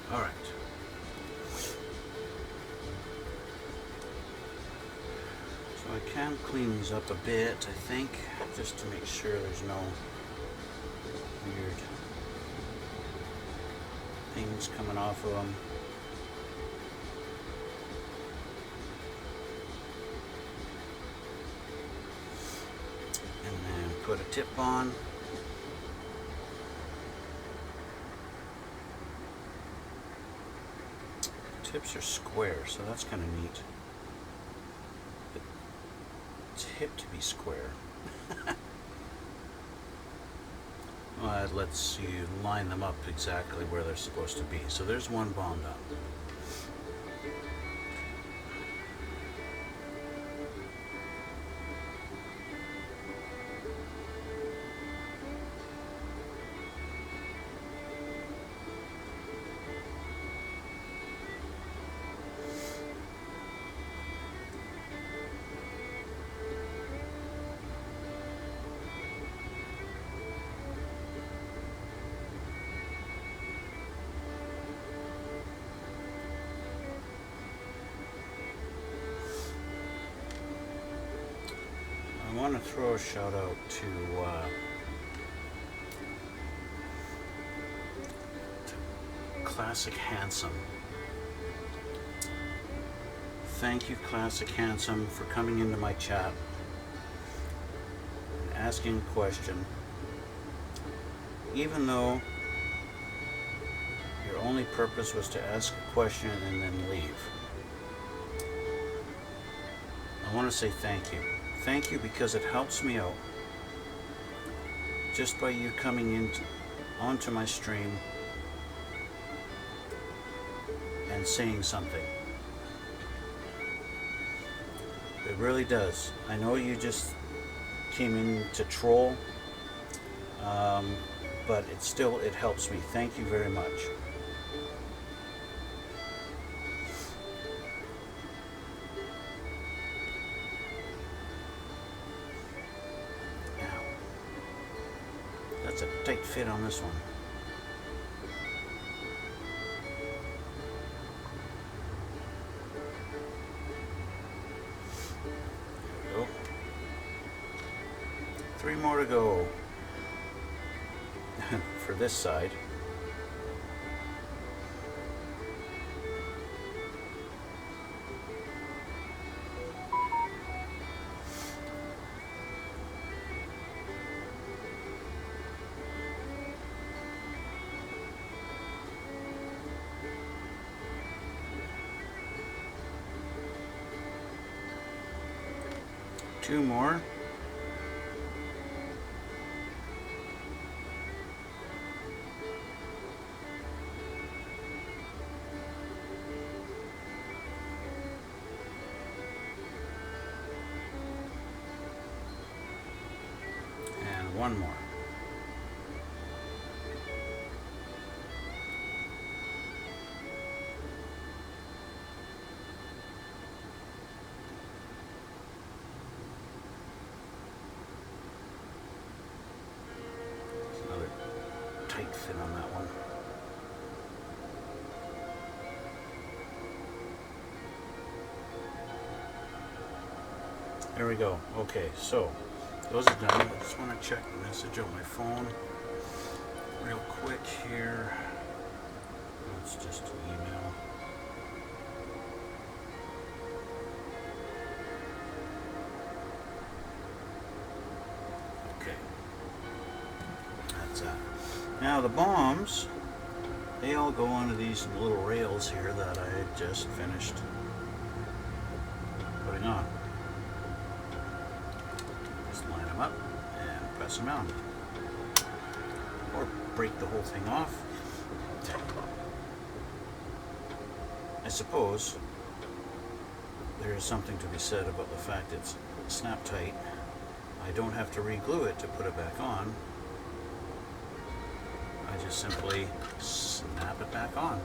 All right. So I can clean these up a bit, I think, just to make sure there's no weird things coming off of them. And then put a tip on. Tips are square, so that's kind of neat. It's hip to be square. Well, lets you line them up exactly where they're supposed to be. So there's one bomb done. I want to throw a shout out to Classic Handsome. Thank you, Classic Handsome, for coming into my chat and asking a question, even though your only purpose was to ask a question and then leave. I want to say thank you. Thank you, because it helps me out. Just by you coming onto my stream and saying something. It really does. I know you just came in to troll, but it helps me. Thank you very much. It's a tight fit on this one. There we go. 3 more to go for this side. Two more. And one more. Tight fit on that one. There we go. Okay, so those are done. I just want to check the message on my phone real quick here. It's just an email. Okay. That's that. Now the bombs, they all go onto these little rails here that I just finished putting on. Just line them up and press them on. Or break the whole thing off. I suppose there is something to be said about the fact it's snap tight. I don't have to re-glue it to put it back on. I just simply snap it back on.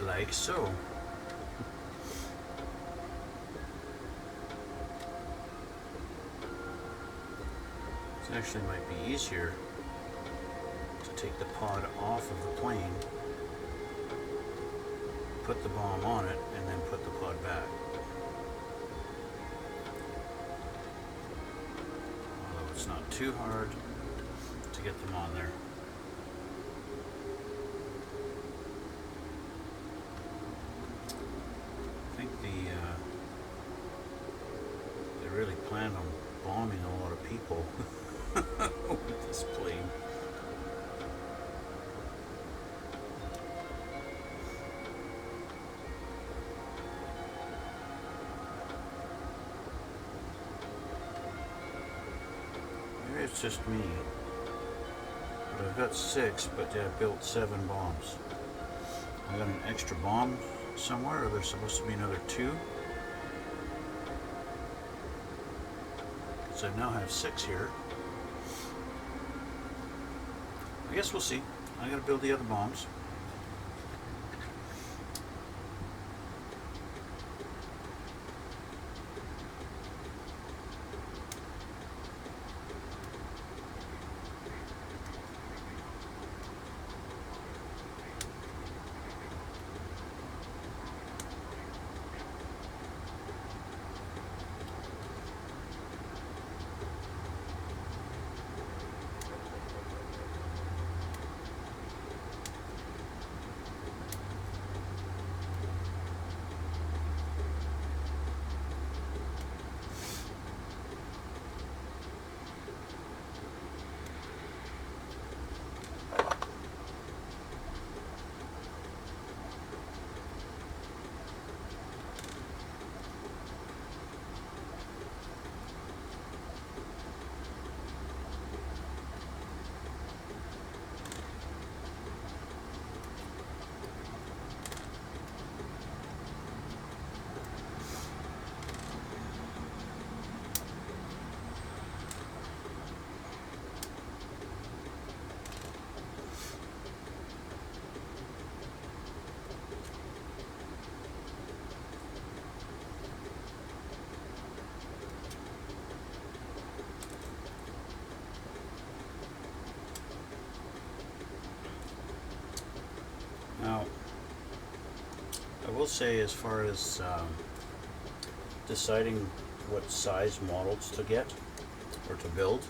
Like so. It actually might be easier to take the pod off of the plane, put the bomb on it, and then put the pod back. It's not too hard to get them on there. I think they really planned on bombing a lot of people with this plane. It's just me, but I've got 6, but I built 7 bombs. I got an extra bomb somewhere, or there's supposed to be another 2. So I now have 6 here. I guess we'll see. I gotta build the other bombs. Now, I will say, as far as deciding what size models to get or to build,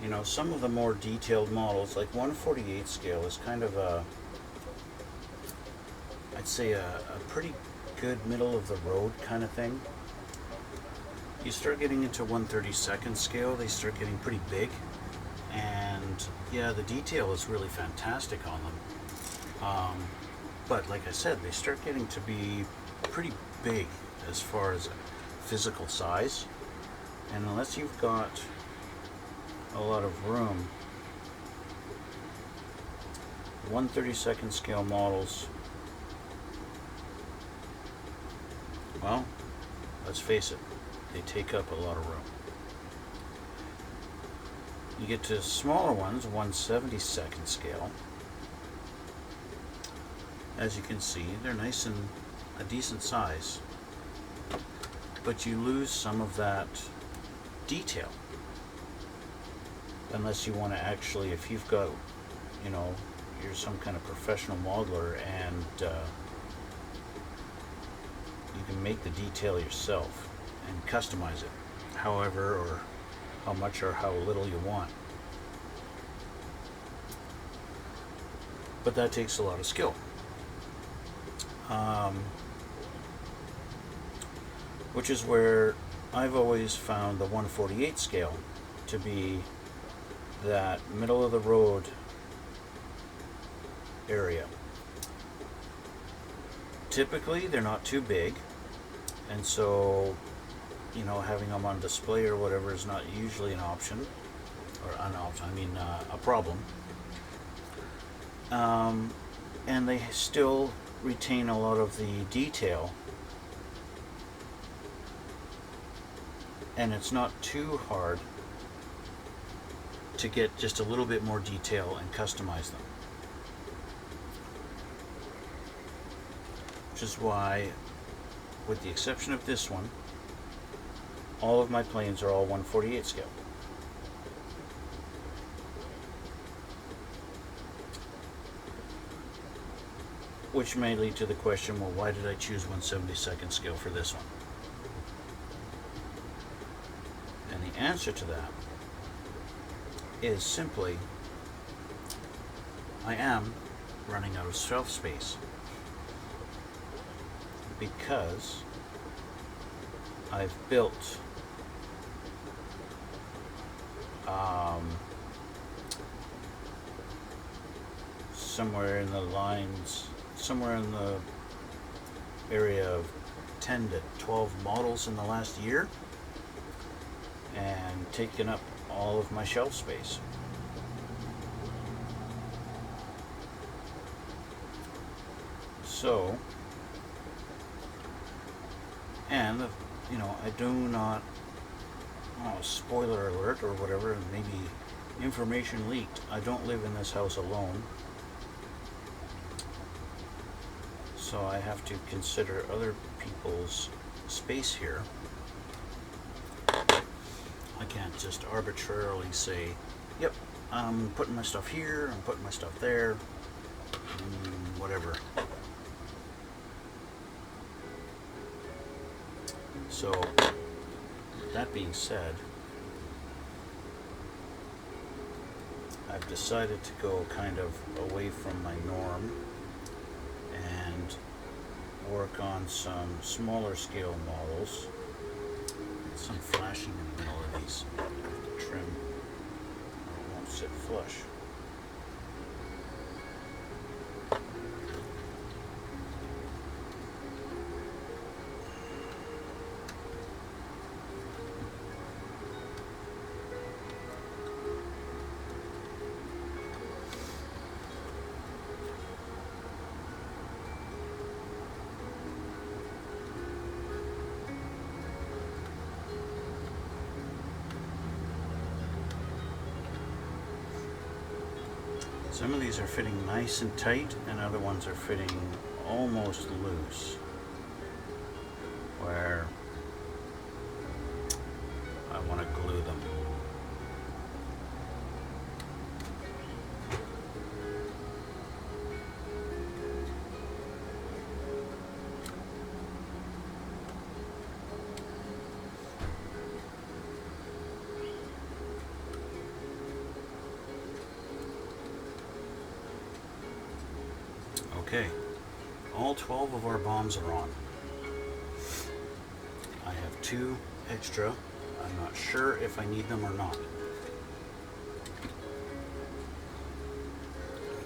you know, some of the more detailed models, like 1/48 scale, is kind of a, I'd say a pretty good middle of the road kind of thing. You start getting into 1/32 scale, they start getting pretty big, and yeah, the detail is really fantastic on them. But like I said, they start getting to be pretty big as far as physical size, and unless you've got a lot of room, 1/32 scale models, well, let's face it, they take up a lot of room. You get to smaller ones, 1/72 scale. As you can see, they're nice and a decent size, but you lose some of that detail. Unless you want to actually, if you've got, you know, you're some kind of professional modeler and you can make the detail yourself and customize it however or how much or how little you want. But that takes a lot of skill. Which is where I've always found the 1/48 scale to be that middle of the road area. Typically they're not too big, and so, you know, having them on display or whatever is not usually an option, or a problem. And they still retain a lot of the detail, and it's not too hard to get just a little bit more detail and customize them. Which is why, with the exception of this one, all of my planes are all 1/48 scale. Which may lead to the question, well, why did I choose 1/72 scale for this one? And the answer to that is simply, I am running out of shelf space, because I've built somewhere in the area of 10 to 12 models in the last year, and taken up all of my shelf space. So, and you know, I do not, spoiler alert or whatever, maybe information leaked, I don't live in this house alone, so I have to consider other people's space here. I can't just arbitrarily say, yep, I'm putting my stuff here, I'm putting my stuff there, whatever. So, that being said, I've decided to go kind of away from my norm and work on some smaller scale models. Some flashing in the middle of these. I have to trim, or it won't sit flush. Some of these are fitting nice and tight, and other ones are fitting almost loose, where I want to glue them. Okay, all 12 of our bombs are on. I have 2 extra. I'm not sure if I need them or not.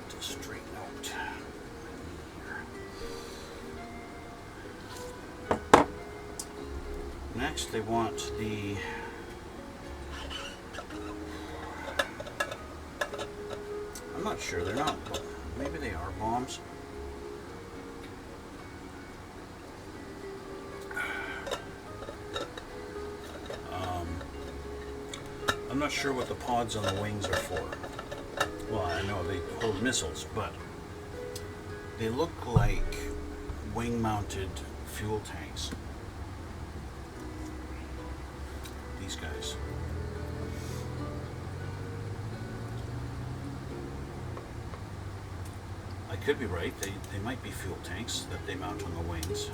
To straighten out here. Next, they want the I'm not sure, they're not, maybe they are bombs. I'm not sure what the pods on the wings are for. Well, I know they hold missiles, but they look like wing-mounted fuel tanks. These guys. I could be right. They might be fuel tanks that they mount on the wings.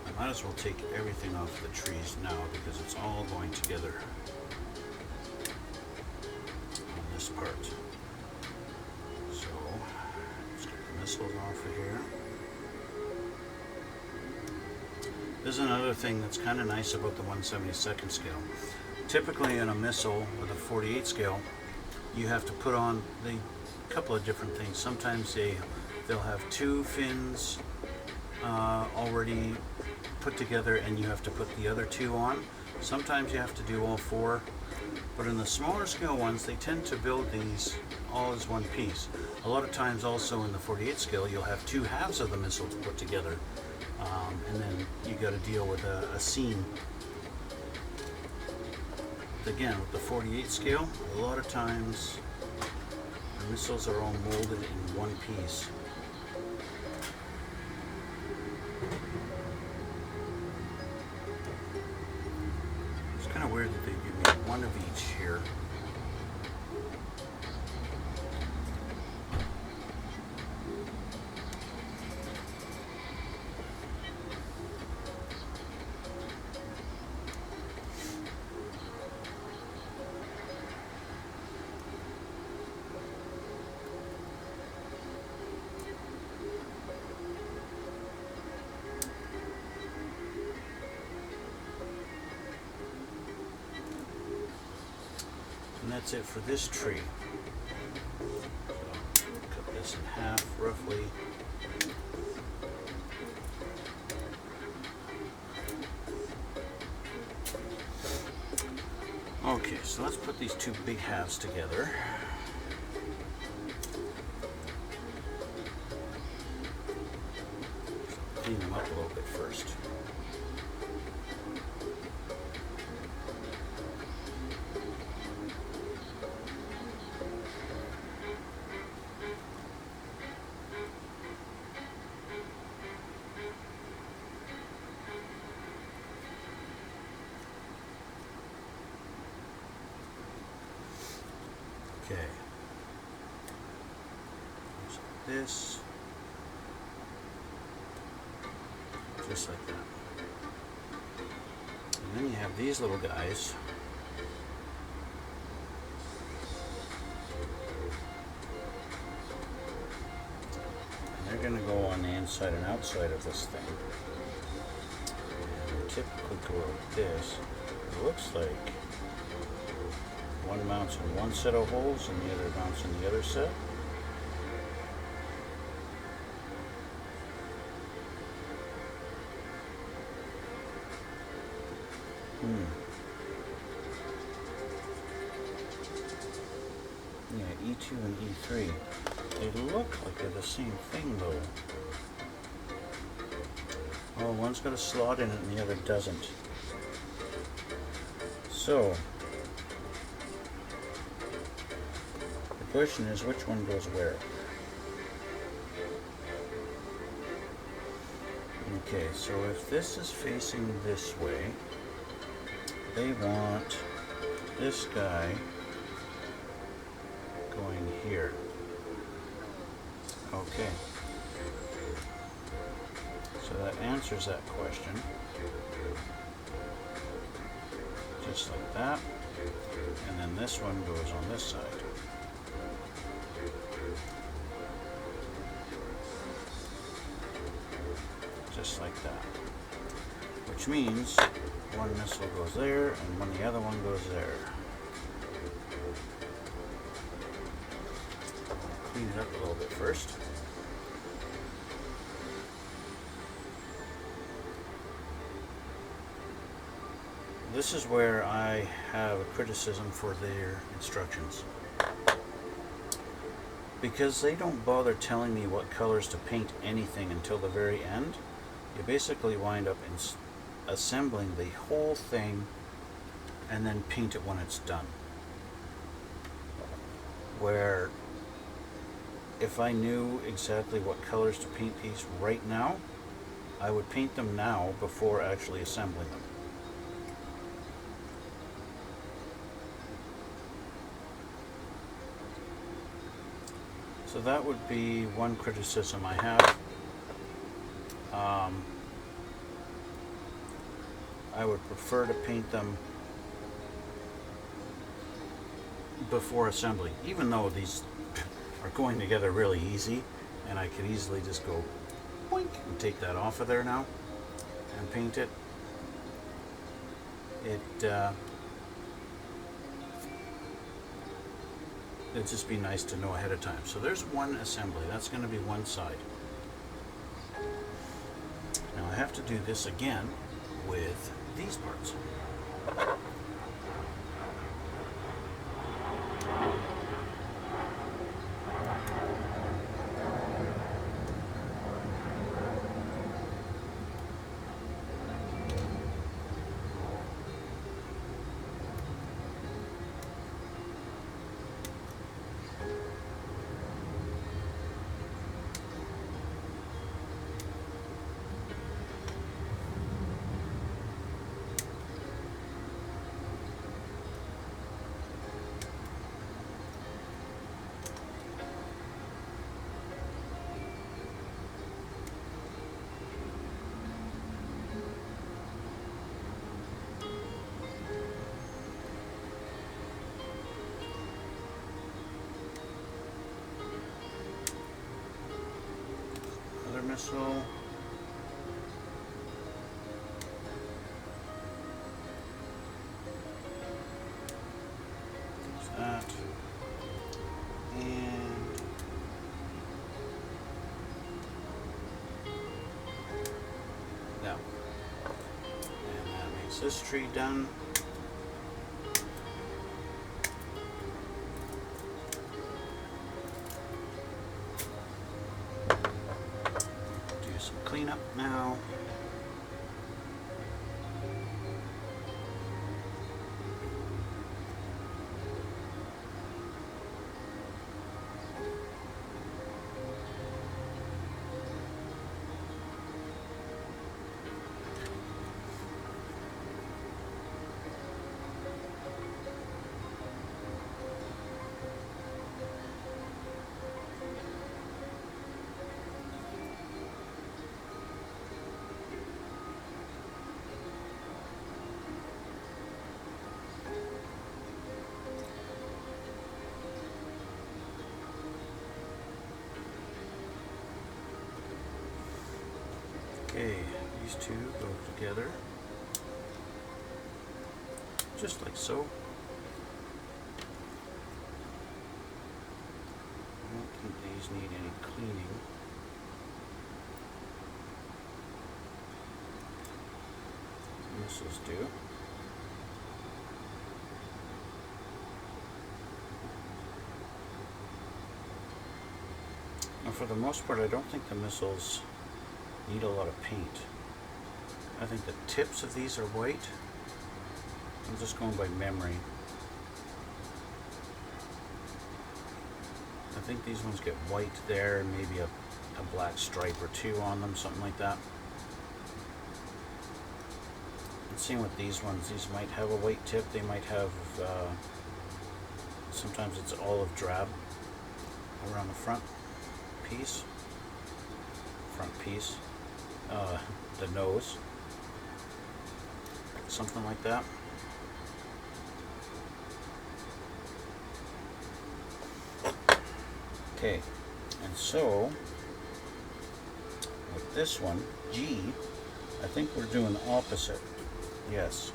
I might as well take everything off the trees now because it's all going together on this part. So let's get the missiles off of here. This is another thing that's kind of nice about the 1/72nd scale. Typically in a missile with a 48 scale, you have to put on a couple of different things. Sometimes they'll have 2 fins already put together and you have to put the other 2 on. Sometimes you have to do all 4, but in the smaller scale ones they tend to build these all as one piece. A lot of times also in the 48 scale you'll have 2 halves of the missile to put together, and then you got to deal with a seam. Again, with the 48 scale, a lot of times the missiles are all molded in one piece. It's kind of weird that they give me one of each here. And that's it for this tree. So cut this in half roughly. Okay, so let's put these 2 big halves together. Clean them up a little bit first. Okay, so this, just like that. And then you have these little guys. And they're going to go on the inside and outside of this thing. And they typically go like this. It looks like one mounts in one set of holes and the other mounts in the other set. Yeah, E2 and E3. They look like they're the same thing though. Oh, one's got a slot in it and the other doesn't. So the question is, which one goes where? Okay, so if this is facing this way, they want this guy going here. Okay. So that answers that question. Just like that. And then this one goes on this side. Just like that. Which means one missile goes there and the other one goes there. Clean it up a little bit first. This is where I have a criticism for their instructions. Because they don't bother telling me what colors to paint anything until the very end, you basically wind up assembling the whole thing and then paint it when it's done. Where if I knew exactly what colors to paint these right now, I would paint them now before actually assembling them. So that would be one criticism I have. I would prefer to paint them before assembly, even though these are going together really easy, and I could easily just go boink and take that off of there now and paint it. It'd just be nice to know ahead of time. So there's one assembly. That's going to be one side. Now I have to do this again with these parts. Missile. There's that. And now. And that makes this tree done. Clean up now. Okay, these two go together, just like so. I don't think these need any cleaning. Missiles do. Now, for the most part, I don't think the missiles need a lot of paint. I think the tips of these are white. I'm just going by memory. I think these ones get white there and maybe a black stripe or two on them, something like that. And same with these ones. These might have a white tip. They might have, sometimes it's olive drab around the front piece. the nose, something like that. Okay, and so with this one, G, I think we're doing the opposite. Yes.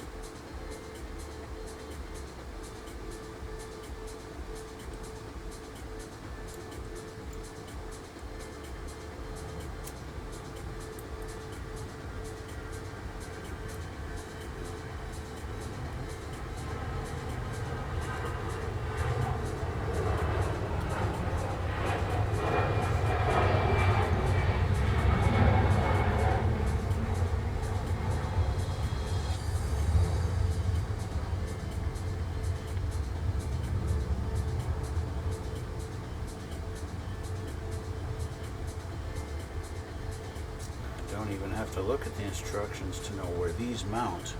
Don't even have to look at the instructions to know where these mount,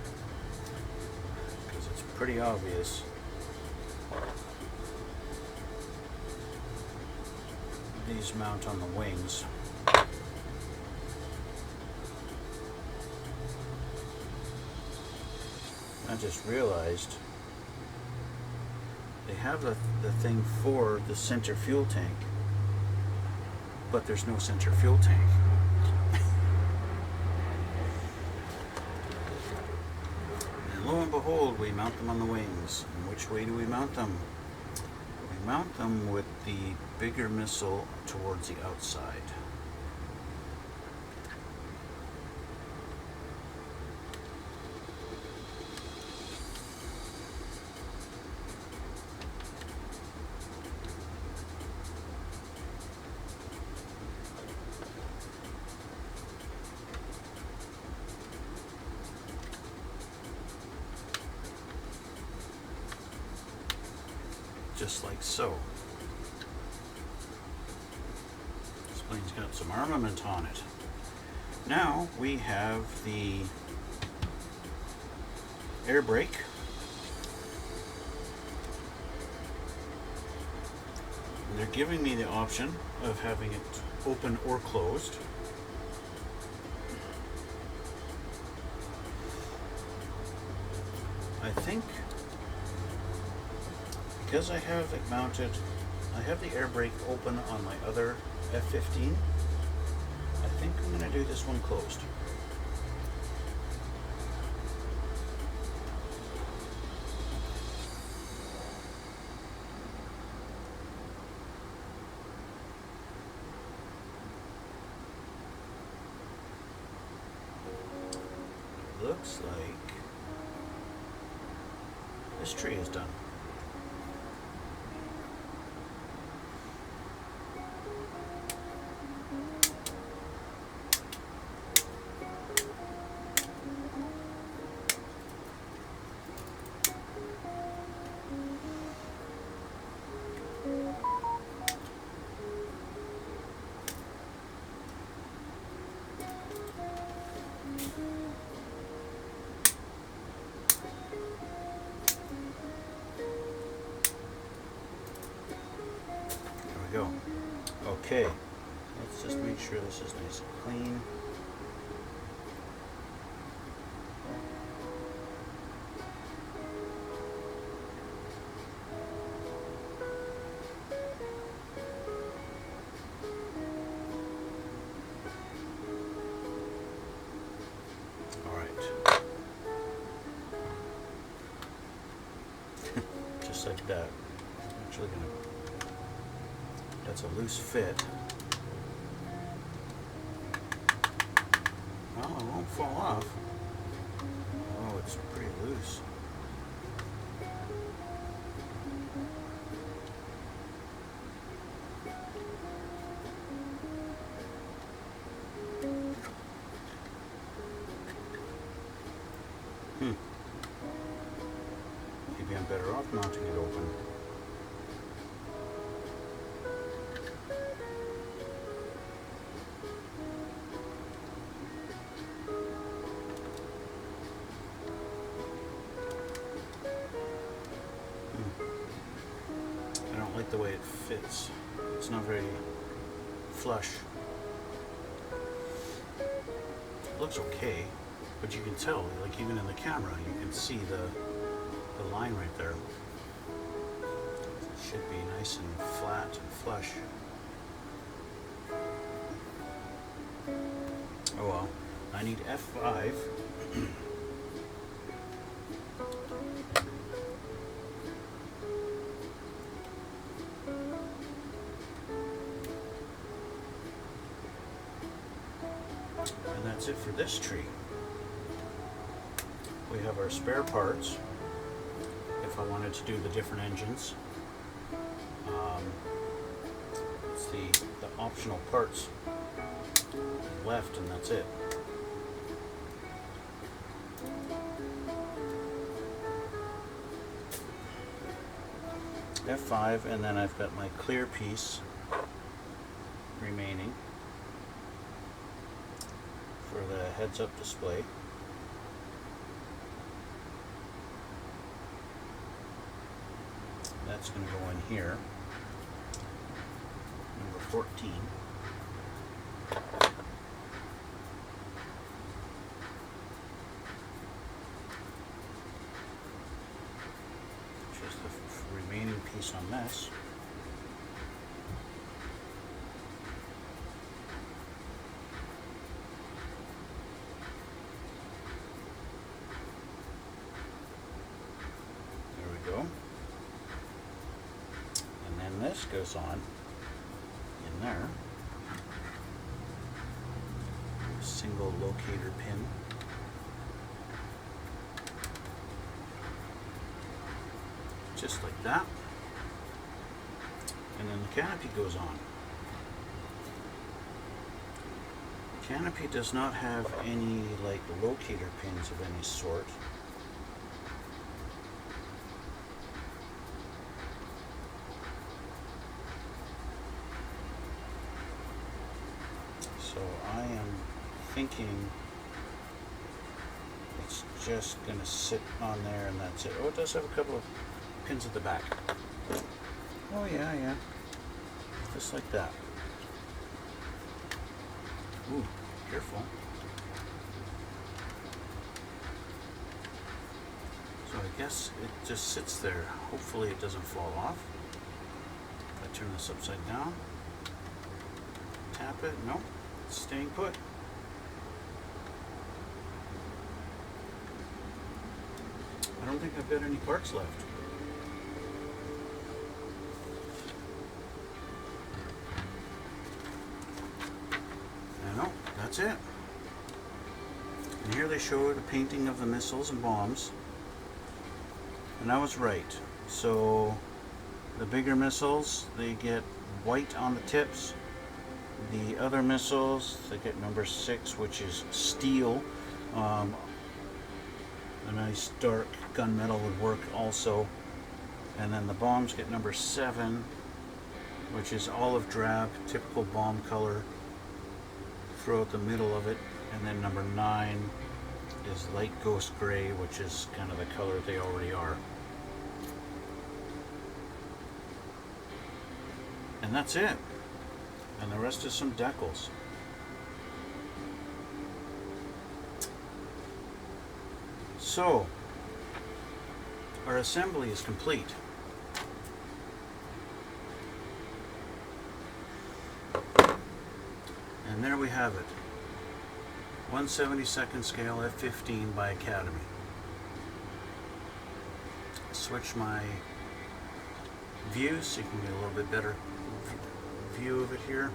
because it's pretty obvious. These mount on the wings. I just realized they have the thing for the center fuel tank, but there's no center fuel tank. Lo and behold, we mount them on the wings. And which way do we mount them? We mount them with the bigger missile towards the outside. Just like so. This plane's got some armament on it. Now we have the air brake. And they're giving me the option of having it open or closed. I think because I have it mounted, I have the air brake open on my other F-15. I think I'm going to do this one closed. Looks like this tree is done. Go. Okay, let's just make sure this is nice and clean. All right. Just like that. I'm actually gonna. That's a loose fit. Well, it won't fall off. Oh, it's pretty loose. Maybe I'm better off mounting it open. I don't like the way it fits. It's not very flush. looks okay, but you can tell, like even in the camera, you can see the line right there. It should be nice and flat and flush. Oh well, I need F5. And that's it for this tree. We have our spare parts if I wanted to do the different engines. It's the optional parts left, and that's it. F5, and then I've got my clear piece remaining for the heads-up display. That's going to go in here, number 14. Which is the remaining piece on this. There we go. And then this goes on in there. A single locator pin. Just like that. And then the canopy goes on. The canopy does not have any like locator pins of any sort. So I am thinking it's just going to sit on there and that's it. Oh, it does have a couple of pins at the back. Oh yeah. Just like that. Ooh, careful. So I guess it just sits there. Hopefully it doesn't fall off. If I turn this upside down, tap it, nope, it's staying put. I don't think I've got any parts left. No, that's it. And here they show the painting of the missiles and bombs. And I was right. So the bigger missiles, they get white on the tips. The other missiles, they get number 6, which is steel. A nice dark gunmetal would work also. And then the bombs get number 7, which is olive drab, typical bomb color throughout the middle of it. And then number 9 is light ghost gray, which is kind of the color they already are. And that's it. And the rest is some decals. So, our assembly is complete. And there we have it. 1/72nd scale F-15 by Academy. Switch my view so you can get a little bit better view of it here.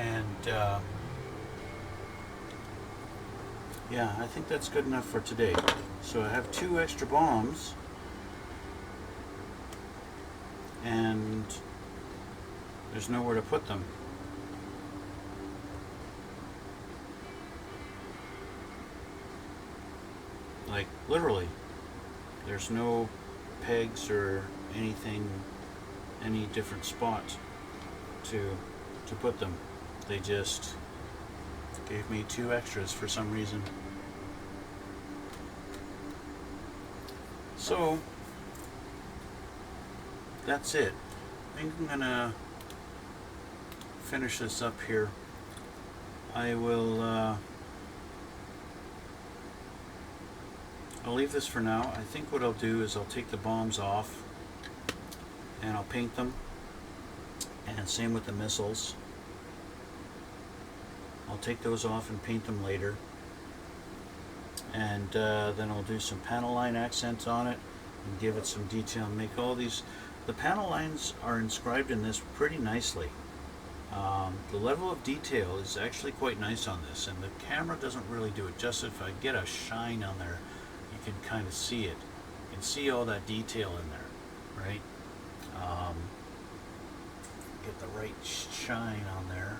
And yeah, I think that's good enough for today. So I have 2 extra bombs, and there's nowhere to put them. Like, literally, there's no pegs or anything, any different spot to put them. They just gave me 2 extras for some reason. So that's it. I think I'm gonna finish this up here. I will I'll leave this for now. I think what I'll do is I'll take the bombs off and I'll paint them, and same with the missiles. I'll take those off and paint them later, and then I'll do some panel line accents on it and give it some detail and make all these. The panel lines are inscribed in this pretty nicely. The level of detail is actually quite nice on this, and the camera doesn't really do it justice. If I get a shine on there, you can kind of see it. You can see all that detail in there, right? Get the right shine on there.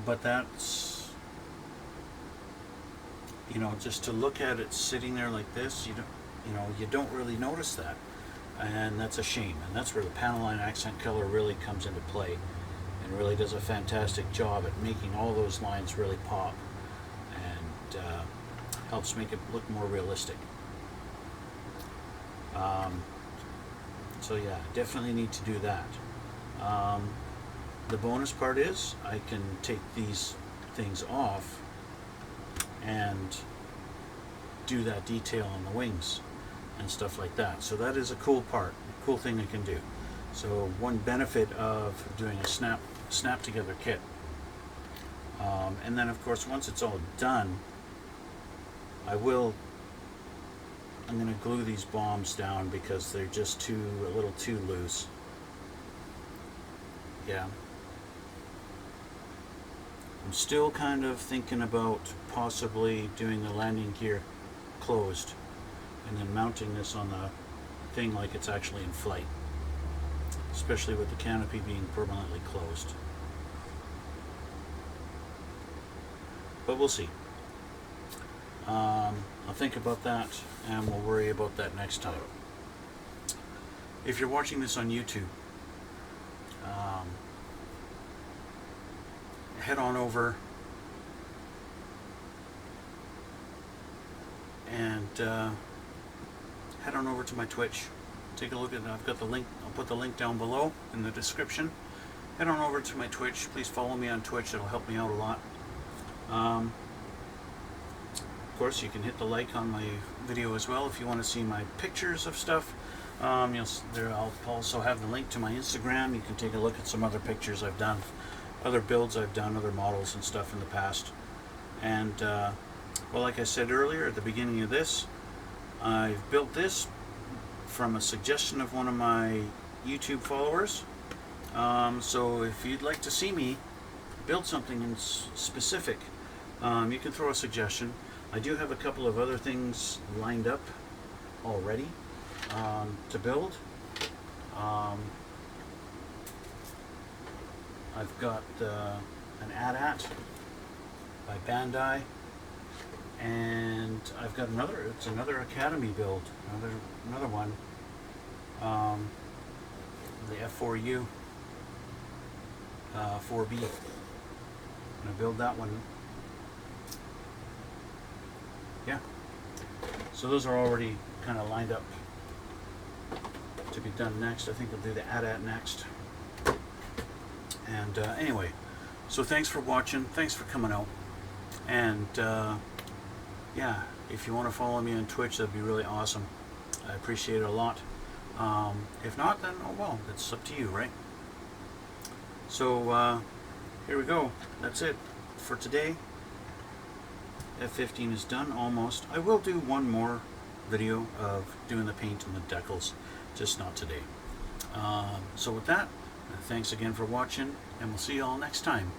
But that's, you know, just to look at it sitting there like this, you don't really notice that, and that's a shame. And that's where the panel line accent color really comes into play, and really does a fantastic job at making all those lines really pop, and helps make it look more realistic. So yeah, definitely need to do that. The bonus part is I can take these things off and do that detail on the wings and stuff like that. So that is a cool part, a cool thing I can do. So one benefit of doing a snap together kit. And then of course once it's all done, I'm going to glue these bombs down because they're just a little too loose. Yeah. I'm still kind of thinking about possibly doing the landing gear closed and then mounting this on the thing like it's actually in flight, especially with the canopy being permanently closed. But we'll see. I'll think about that, and we'll worry about that next time. If you're watching this on YouTube, head on over and head on over to my Twitch. Take a look at it. I've got the link. I'll put the link down below in the description. Head on over to my Twitch. Please follow me on Twitch. It'll help me out a lot. Of course, you can hit the like on my video as well if you want to see my pictures of stuff. I'll also have the link to my Instagram. You can take a look at some other pictures I've done, other builds I've done, other models and stuff in the past. And well, like I said earlier at the beginning of this, I've built this from a suggestion of one of my YouTube followers. So if you'd like to see me build something in specific, you can throw a suggestion. I do have a couple of other things lined up already to build. I've got an AT-AT by Bandai, and I've got another Academy build, another one, the F-4U 4B. I'm gonna build that one. Yeah. So those are already kind of lined up to be done next. I think I'll do the AT-AT next. And anyway, so thanks for watching. Thanks for coming out. And yeah, if you want to follow me on Twitch, that'd be really awesome. I appreciate it a lot. If not, then oh well, it's up to you, right? So here we go. That's it for today. F-15 is done almost. I will do one more video of doing the paint and the decals, just not today. So with that, Thanks again for watching, and we'll see you all next time.